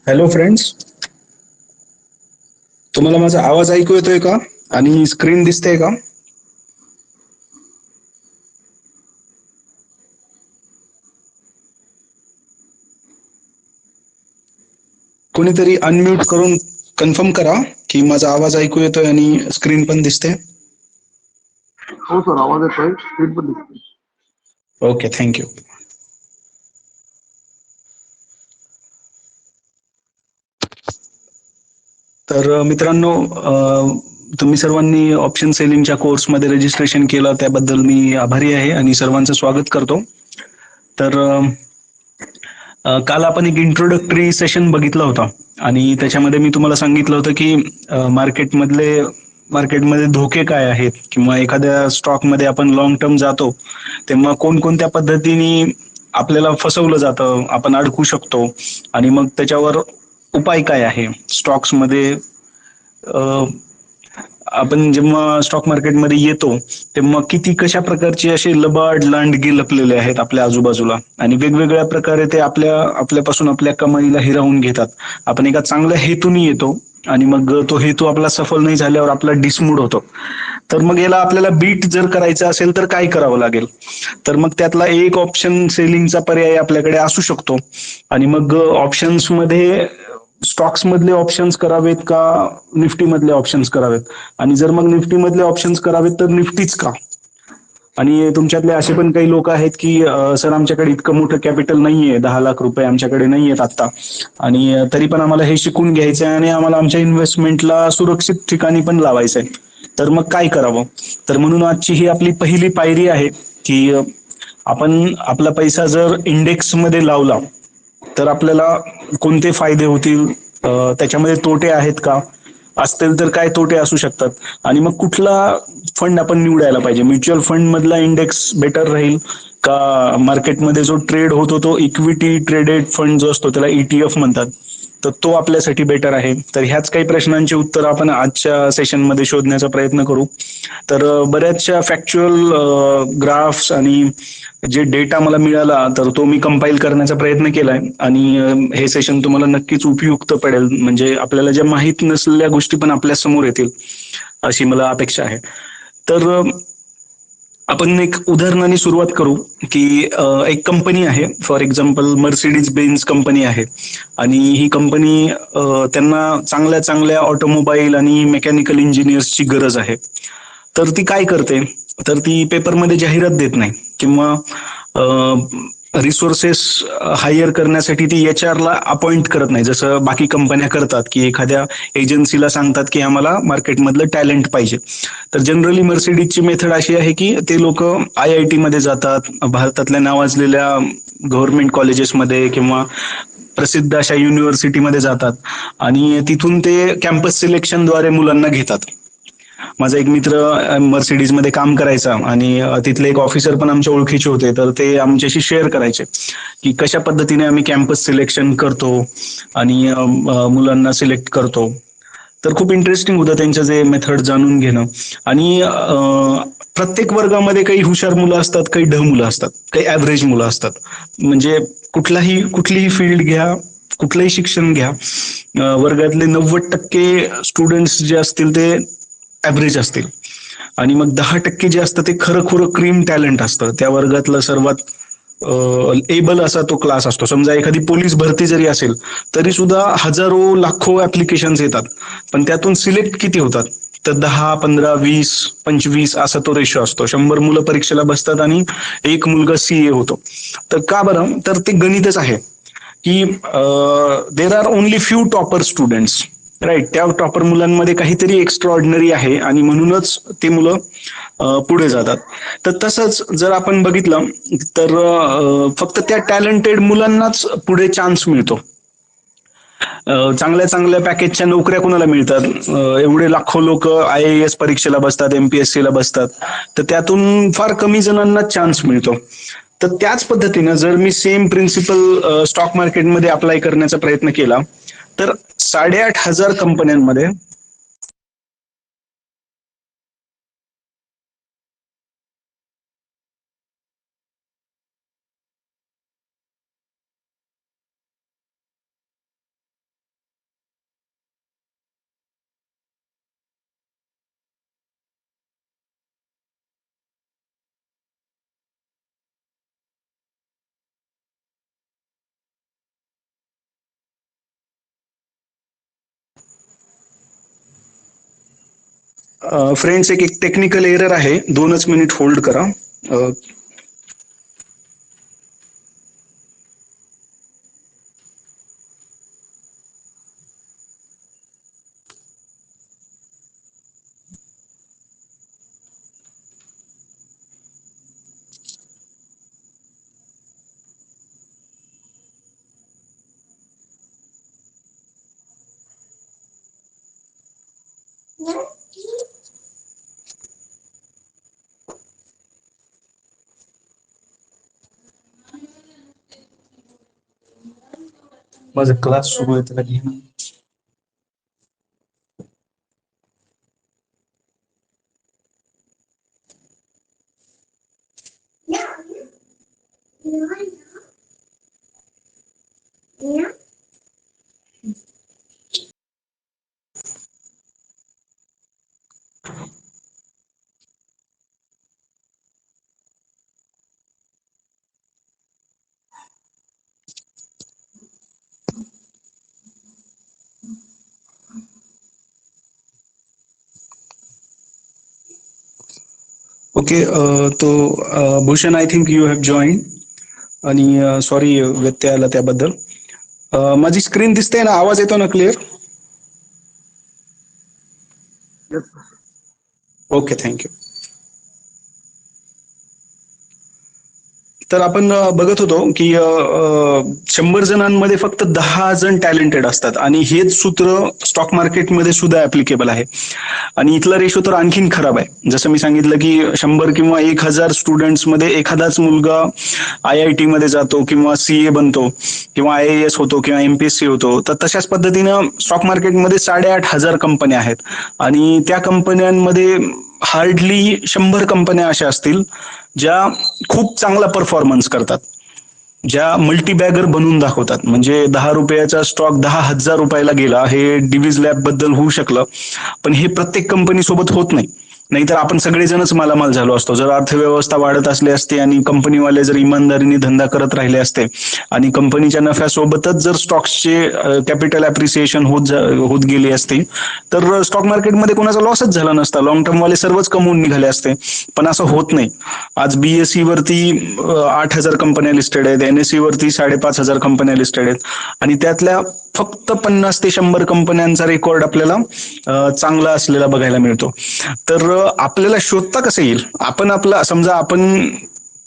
Hello friends, तुम्हाला माझा आवाज ऐकू येतोय का? आणि स्क्रीन दिसते का? कोणीतरी अनम्यूट करून कन्फर्म करा की माझा आवाज ऐकू येतोय आणि स्क्रीन पण दिसते. हो सर, आवाज येतोय, स्क्रीन पण दिसते. Okay, thank you. तर मित्रांनो, तुम्ही सर्वांनी ऑप्शन सेलिंगच्या कोर्समध्ये रजिस्ट्रेशन केलं त्याबद्दल मी आभारी आहे आणि सर्वांचं स्वागत करतो. तर काल आपण एक इंट्रोडक्टरी सेशन बघितला होता आणि त्याच्यामध्ये मी तुम्हाला सांगितलं होतं की मार्केटमध्ये धोके काय आहेत, किंवा एखाद्या स्टॉकमध्ये आपण लॉंग टर्म जातो तेव्हा कोणकोणत्या पद्धतीने आपल्याला फसवलं जातं, आपण अडकू शकतो, आणि मग त्याच्यावर उपाय काय आहे. स्टॉक्समध्ये आपण जेव्हा स्टॉक मार्केटमध्ये येतो तेव्हा किती कशा प्रकारचे असे लबाड लांडगे लपलेले आहेत आपल्या आजूबाजूला, आणि वेगवेगळ्या प्रकारे ते आपल्यापासून आपल्या कमाईला हिरावून घेतात. आपण एका चांगल्या हेतूने येतो आणि मग तो हेतू आपला सफल नाही झाल्यावर आपला डिसमूड होतो. तर मग याला आपल्याला बीट जर करायचं असेल तर काय करावं लागेल? तर मग त्यातला एक ऑप्शन सेलिंगचा पर्याय आपल्याकडे असू शकतो. आणि मग ऑप्शन्समध्ये स्टॉक्स मधले ऑप्शन्स करावेत का निफ्टी मधले ऑप्शन्स करावेत, आणि जर मग निफ्टी मधले ऑप्शन्स करावेत तर निफ्टीच का? आणि तुमच्यातले असे पण काही लोक आहेत की सर आमच्याकडे इतकं मोठं कॅपिटल नाहीये, 10 लाख रुपये आमच्याकडे नाहीयेत आता, आणि तरी पण आम्हाला हे शिकून घ्यायचं आहे आणि आम्हाला आमच्या इन्व्हेस्टमेंटला सुरक्षित ठिकाणी पण लावायचं आहे. तर मग काय करावं? तर म्हणून आजची ही आपली पहिली पायरी आहे की आपण आपला पैसा जर इंडेक्स मध्ये लावला तर आपल्याला कोणते फायदे होतील, त्याच्यामध्ये तोटे आहेत का, असतील तर काय तोटे असू शकतात, आणि मग कुठला फंड आपण निवडायला पाहिजे. म्युच्युअल फंड मधला इंडेक्स बेटर राहील का मार्केटमध्ये जो ट्रेड होतो तो इक्विटी ट्रेडेड फंड जो असतो त्याला ETF म्हणतात, तर तो आपल्यासाठी बेटर आहे. तर ह्याच काही प्रश्नांची उत्तर आपण आजच्या सेशनमध्ये शोधण्याचा प्रयत्न करू. तर बऱ्याचशा फॅक्च्युअल ग्राफ्स आणि जे डेटा मला मिळाला तर तो मी कंपाईल करण्याचा प्रयत्न केलाय, आणि हे सेशन तुम्हाला नक्कीच उपयुक्त पडेल. म्हणजे आपल्याला ज्या माहीत नसलेल्या गोष्टी पण आपल्या समोर येतील अशी मला अपेक्षा आहे. तर आपण एक उदाहरणाने सुरुवात करू की एक कंपनी आहे, for example Mercedes Benz company आहे, आणि ही कंपनी त्यांना चांगल्या चांगल्या ऑटोमोबाईल आणि मेकॅनिकल इंजिनियर्सची गरज आहे. तर ती काय करते, तर ती पेपरमध्ये जाहिरात देत नाही, किंवा रिसोर्सेस हायर करण्यासाठी ती HR ला अपॉइंट करत नाही जसं बाकी कंपन्या करतात, की एखाद्या एजन्सीला सांगतात की आम्हाला मार्केटमधलं टॅलेंट पाहिजे. तर जनरली मर्सिडीजची मेथड अशी आहे की ते लोक IIT मध्ये जातात, भारतातल्या नावाजलेल्या गव्हर्नमेंट कॉलेजेसमध्ये किंवा प्रसिद्ध अशा युनिव्हर्सिटीमध्ये जातात, आणि तिथून ते कॅम्पस सिलेक्शनद्वारे मुलांना घेतात. माझा एक मित्र मर्सिडीज मध्ये काम करायचा, आणि तिथले एक ऑफिसर पण आमच्या ओळखीचे होते, तर ते आमच्याशी शेअर करायचे की कशा पद्धतीने आम्ही कॅम्पस सिलेक्शन करतो आणि मुलांना सिलेक्ट करतो. तर खूप इंटरेस्टिंग होतं त्यांचं जे मेथड जाणून घेणं. आणि प्रत्येक वर्गामध्ये काही हुशार मुलं असतात, काही ढ मुलं असतात, काही ऍव्हरेज मुलं असतात. म्हणजे कुठलीही फील्ड घ्या, कुठलंही शिक्षण घ्या, वर्गातले 90% स्टुडंट्स जे असतील ते ऍव्हरेज असतील, आणि मग 10% जे असतं ते खरं खुरं क्रीम टॅलेंट असतं, त्या वर्गातलं सर्वात एबल असा तो क्लास असतो. समजा एखादी पोलीस भरती जरी असेल तरी सुद्धा हजारो लाखो ऍप्लिकेशन्स येतात, पण त्यातून सिलेक्ट किती होतात? तर 10, 15, 20, 25 असा तो रेशो असतो. 100 मुलं परीक्षेला बसतात आणि एक मुलगा सीए होतो. तर का बरं? तर ते गणितच आहे की there are only few topper students, right. त्या टॉपर मुलांमध्ये काहीतरी एक्स्ट्रा ऑर्डिनरी आहे आणि म्हणूनच ते मुलं पुढे जातात. तर तसंच जर आपण बघितलं तर फक्त त्या टॅलेंटेड मुलांनाच पुढे चान्स मिळतो. चांगल्या चांगल्या पॅकेजच्या नोकऱ्या कोणाला मिळतात? एवढे लाखो लोक IAS परीक्षेला बसतात, MPSC ला बसतात, तर त्यातून फार कमी जणांना चान्स मिळतो. तर त्याच पद्धतीनं जर मी सेम प्रिन्सिपल स्टॉक मार्केटमध्ये अप्लाय करण्याचा प्रयत्न केला तर 8,500 कंपन्यांमध्ये फ्रेंड्स एक एक टेक्निकल एरर आहे, 2च मिनिट होल्ड करा. माझा क्लास सुरू आहे, त्याला घे ना. ओके. तो Bhushan, I think you have join. आणि सॉरी व्यत्यय आला त्याबद्दल. माझी स्क्रीन दिसते ना? आवाज येतो ना क्लिअर? येस. Okay, thank you. तर आपण बघत होतो की 100 जणांमध्ये फक्त 10 जण टॅलेंटेड असतात आणि हेच सूत्र स्टॉक मार्केटमध्ये सुद्धा ऍप्लिकेबल आहे. आणि इथला रेशो तर आणखीन खराब आहे. जसं मी सांगितलं की 100 किंवा 1,000 स्टुडंट्समध्ये एखादाच मुलगा IIT मध्ये जातो किंवा CA बनतो किंवा IAS होतो किंवा MPSC होतो. तर तशाच पद्धतीनं स्टॉक मार्केटमध्ये 8,500 कंपन्या आहेत आणि त्या कंपन्यांमध्ये हार्डली 100 कंपन्या अशा असतील ज्या खूप चांगला परफॉर्मन्स करतात, ज्या मल्टीबॅगर बनवून दाखवतात. म्हणजे 10 रुपयाचा स्टॉक 10,000 रुपयाला गेला, हे डिव्हिज लॅब बद्दल होऊ शकलं, पण हे प्रत्येक कंपनी सोबत होत नाही. नाहीतर आपण सगळेजणच मालामाल झालो असतो जर अर्थव्यवस्था वाढत असली असती आणि कंपनीवाले जर इमानदारीने धंदा करत राहिले असते आणि कंपनीच्या नफ्यासोबतच जर स्टॉक्सचे कॅपिटल अप्रिसिएशन होत गेली असती तर स्टॉक मार्केटमध्ये कोणाचा लॉसच झाला नसता. लॉंग टर्म वाले सर्वच कमवून निघाले असते, पण असं होत नाही. आज BSE वरती 8,000 कंपन्या लिस्टेड आहेत, NSE वरती 5,500 कंपन्या लिस्टेड आहेत आणि त्यातल्या फक्त 50 ते 100 कंपन्यांचा रेकॉर्ड आपल्याला चांगला असलेला बघायला मिळतो. तर आपल्याला शोधता कसं येईल? आपण आपला समजा आपण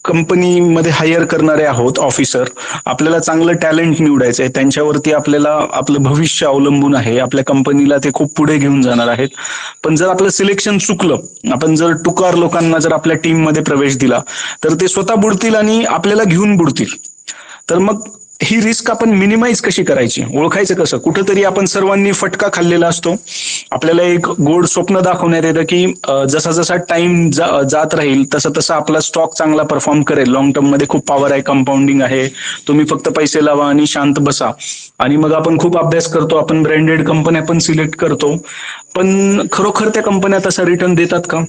कंपनीमध्ये हायर करणारे आहोत ऑफिसर, आपल्याला चांगलं टॅलेंट निवडायचं आहे, त्यांच्यावरती आपल्याला आपलं भविष्य अवलंबून आहे, आपल्या कंपनीला ते खूप पुढे घेऊन जाणार आहेत. पण जर आपलं सिलेक्शन चुकलं, आपण जर टुकार लोकांना जर आपल्या टीम मध्ये प्रवेश दिला तर ते स्वतः बुडतील आणि आपल्याला घेऊन बुडतील. तर मग ही रिस्क आपण मिनिमाइज कशी करायची? ओळखायचं कसं? कुठंतरी आपण सर्वांनी फटका खाल्लेला असतो. आपल्याला एक गोड स्वप्न दाखवण्यात येतं की जसा जसा टाइम जात राहील तसं तसं आपला स्टॉक चांगला परफॉर्म करेल, लॉंग टर्म मध्ये खूप पॉवर आहे, कंपाऊंडिंग आहे, तुम्ही फक्त पैसे लावा आणि शांत बसा. आणि मग आपण खूप अभ्यास करतो, आपण ब्रँडेड कंपन्या पण सिलेक्ट करतो, पण खरोखर त्या कंपन्या तसा रिटर्न देतात का?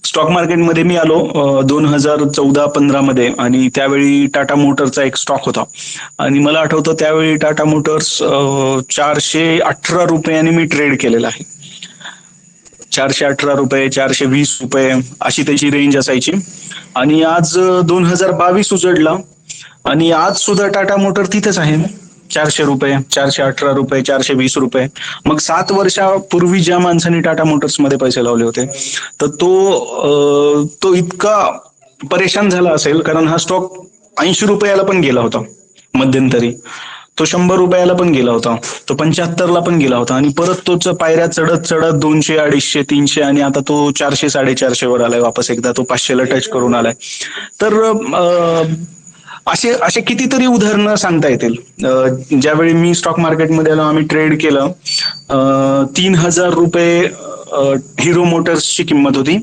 स्टॉक मार्केटमध्ये मी आलो 2014-15 मध्ये, आणि त्यावेळी टाटा मोटरचा एक स्टॉक होता. आणि मला आठवतं त्यावेळी टाटा मोटर्स 418 रुपयांनी मी ट्रेड केलेला आहे. 418 रुपये, 420 रुपये अशी त्याची रेंज असायची. आणि आज 2022 उजडला, आणि आज सुद्धा टाटा मोटर तिथेच आहे. 400 रुपये, 418 रुपये, 420 रुपये. मग 7 वर्षापूर्वी ज्या माणसाने टाटा मोटर्स मध्ये पैसे लावले होते, तर तो इतका परेशान झाला असेल, कारण हा स्टॉक 80 रुपयाला पण गेला होता मध्यंतरी. तो 100 रुपयाला पण गेला होता, तो 75ला पण गेला होता, आणि परत तोच पायऱ्या चढत चढत 200, 250, 300, आणि आता तो 400, 450 वर आलाय वापस. एकदा तो 500ला टच करून आलाय. तर असे असे कितीतरी उदाहरणं सांगता येतील. ज्यावेळी मी स्टॉक मार्केटमध्ये आलो, आम्ही ट्रेड केलं. 3,000 रुपये हिरो मोटर्सची किंमत होती.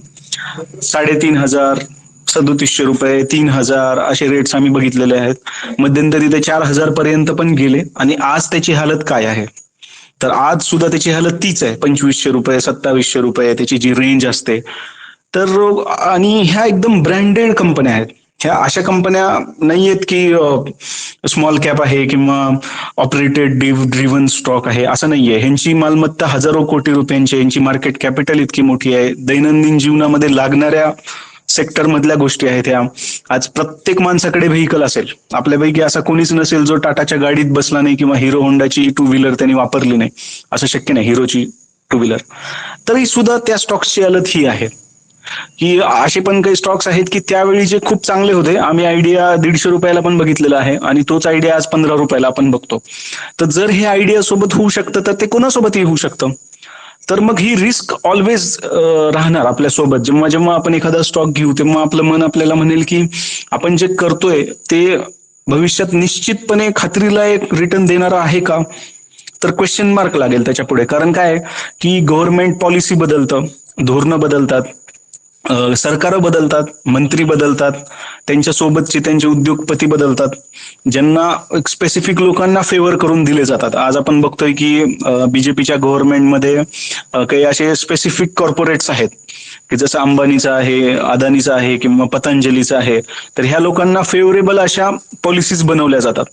3,500, 3,700 रुपये, 3,000 असे रेट्स आम्ही बघितलेले आहेत. मध्यंतरी ते 4,000 पर्यंत पण गेले. आणि आज त्याची हालत काय आहे, तर आज सुद्धा त्याची हालत तीच आहे. 2,500 रुपये, 2,700 रुपये त्याची जी रेंज असते. तर आणि ह्या एकदम ब्रँडेड कंपन्या आहेत. ह्या अशा कंपन्या नाही आहेत की स्मॉल कॅप आहे किंवा ऑपरेटेड ड्रिव्हन स्टॉक आहे, असं नाहीये. ह्यांची मालमत्ता हजारो कोटी रुपयांची, यांची मार्केट कॅपिटल इतकी मोठी आहे. दैनंदिन जीवनामध्ये लागणाऱ्या सेक्टर मधल्या गोष्टी आहेत ह्या. आज प्रत्येक माणसाकडे व्हेकल असेल. आपल्यापैकी असा कोणीच नसेल जो टाटाच्या गाडीत बसला नाही किंवा हिरो होंडाची 2 व्हीलर त्यांनी वापरली नाही. असं शक्य नाही, हिरोची 2 व्हीलर. तरी सुद्धा त्या स्टॉक्सची हालत ही आहे की असे पण काही स्टॉक्स आहेत की त्यावेळी जे खूप चांगले होते. आम्ही आयडिया 150 रुपयाला पण बघितलेला आहे, आणि तोच आयडिया आज 15 रुपयाला आपण बघतो. तर जर हे आयडिया सोबत होऊ शकतं, तर ते कोणासोबतही होऊ शकतं. तर मग ही रिस्क ऑलवेज राहणार आपल्यासोबत. जेव्हा जेव्हा आपण एखादा स्टॉक घेऊ, तेव्हा आपलं मन आपल्याला म्हणेल की आपण जे करतोय ते भविष्यात निश्चितपणे खात्रीला एक रिटर्न देणारा आहे का, तर क्वेश्चन मार्क लागेल त्याच्या पुढे. कारण काय की गव्हर्नमेंट पॉलिसी बदलतं, धोरणं बदलतात, सरकार बदलतात, मंत्री बदलतात, त्यांच्यासोबतचे त्यांचे उद्योगपती बदलतात, ज्यांना स्पेसिफिक लोकांना फेवर करून दिले जातात. आज आपण बघतोय की बीजेपीच्या गव्हर्नमेंटमध्ये काही असे स्पेसिफिक कॉर्पोरेट्स आहेत की जसं अंबानीचं आहे, अदानीचं आहे किंवा पतंजलीचं आहे. तर ह्या लोकांना फेवरेबल अशा पॉलिसीज बनवल्या जातात.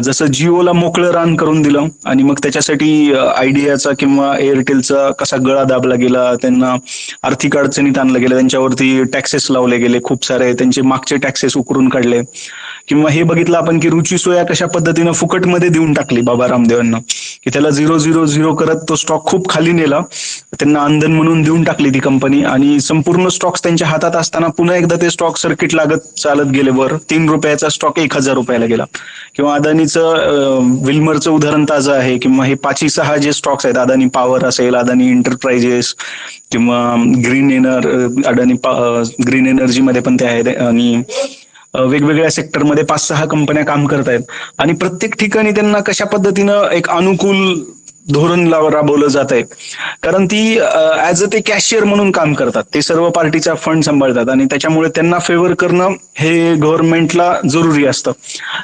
जसं जिओला मोकळं रान करून दिलं, आणि मग त्याच्यासाठी आयडियाचा किंवा एअरटेलचा कसा गळा दाबला गेला, त्यांना आर्थिक अडचणीत आणलं गेलं, त्यांच्यावरती टॅक्सेस लावले गेले, खूप सारे त्यांचे मागचे टॅक्सेस उकरून काढले. किंवा हे बघितलं आपण की रुची सोया कशा पद्धतीनं फुकटमध्ये देऊन टाकली बाबा रामदेवांना, की त्याला 000 करत तो स्टॉक खूप खाली नेला, त्यांना अंधन म्हणून देऊन टाकली ती कंपनी. आणि संपूर्ण स्टॉक्स त्यांच्या हातात असताना पुन्हा एकदा ते स्टॉक सर्किट लागत चालत गेले वर. 3 रुपयाचा स्टॉक 1,000 रुपयाला गेला. किंवा अदानीचं विल्मरचं उदाहरण ताजं आहे. किंवा हे 5-6 जे स्टॉक्स आहेत, अदानी पॉवर असेल, अदानी एंटरप्राइजेस, किंवा अदानी ग्रीन एनर्जीमध्ये पण ते आहेत, आणि वेगवेगळ्या सेक्टरमध्ये 5-6 कंपन्या काम करत आहेत. आणि प्रत्येक ठिकाणी त्यांना कशा पद्धतीनं एक अनुकूल धोरण राबवलं जात आहे, कारण ती ऍज अ ते कॅशियर म्हणून काम करतात. ते सर्व पार्टीचा फंड सांभाळतात, आणि त्याच्यामुळे त्यांना फेवर करणं हे गव्हर्नमेंटला जरुरी असतं.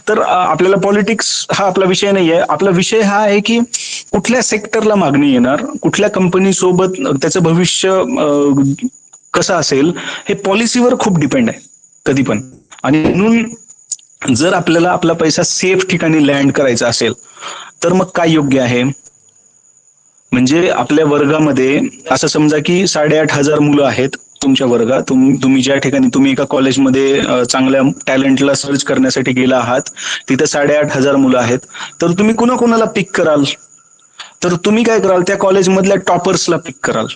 तर आपल्याला पॉलिटिक्स हा आपला विषय नाही आहे. आपला विषय हा आहे की कुठल्या सेक्टरला मागणी येणार, कुठल्या कंपनीसोबत त्याचं भविष्य कसं असेल, हे पॉलिसीवर खूप डिपेंड आहे कधी पण. आणि म्हणून जर आपल्याला आपला पैसा सेफ ठिकाणी लँड करायचा असेल, तर मग काय योग्य आहे. म्हणजे आपल्या वर्गामध्ये असं समजा की 8,500 मुलं आहेत तुमच्या वर्गात. तुम्ही ज्या ठिकाणी तुम्ही एका कॉलेजमध्ये चांगल्या टॅलेंटला सर्च करण्यासाठी गेला आहात, तिथे 8,500 मुलं आहेत. तर तुम्ही कुणाकुणाला पिक कराल, तर तुम्ही काय कराल, त्या कॉलेजमधल्या टॉपर्सला पिक कराल.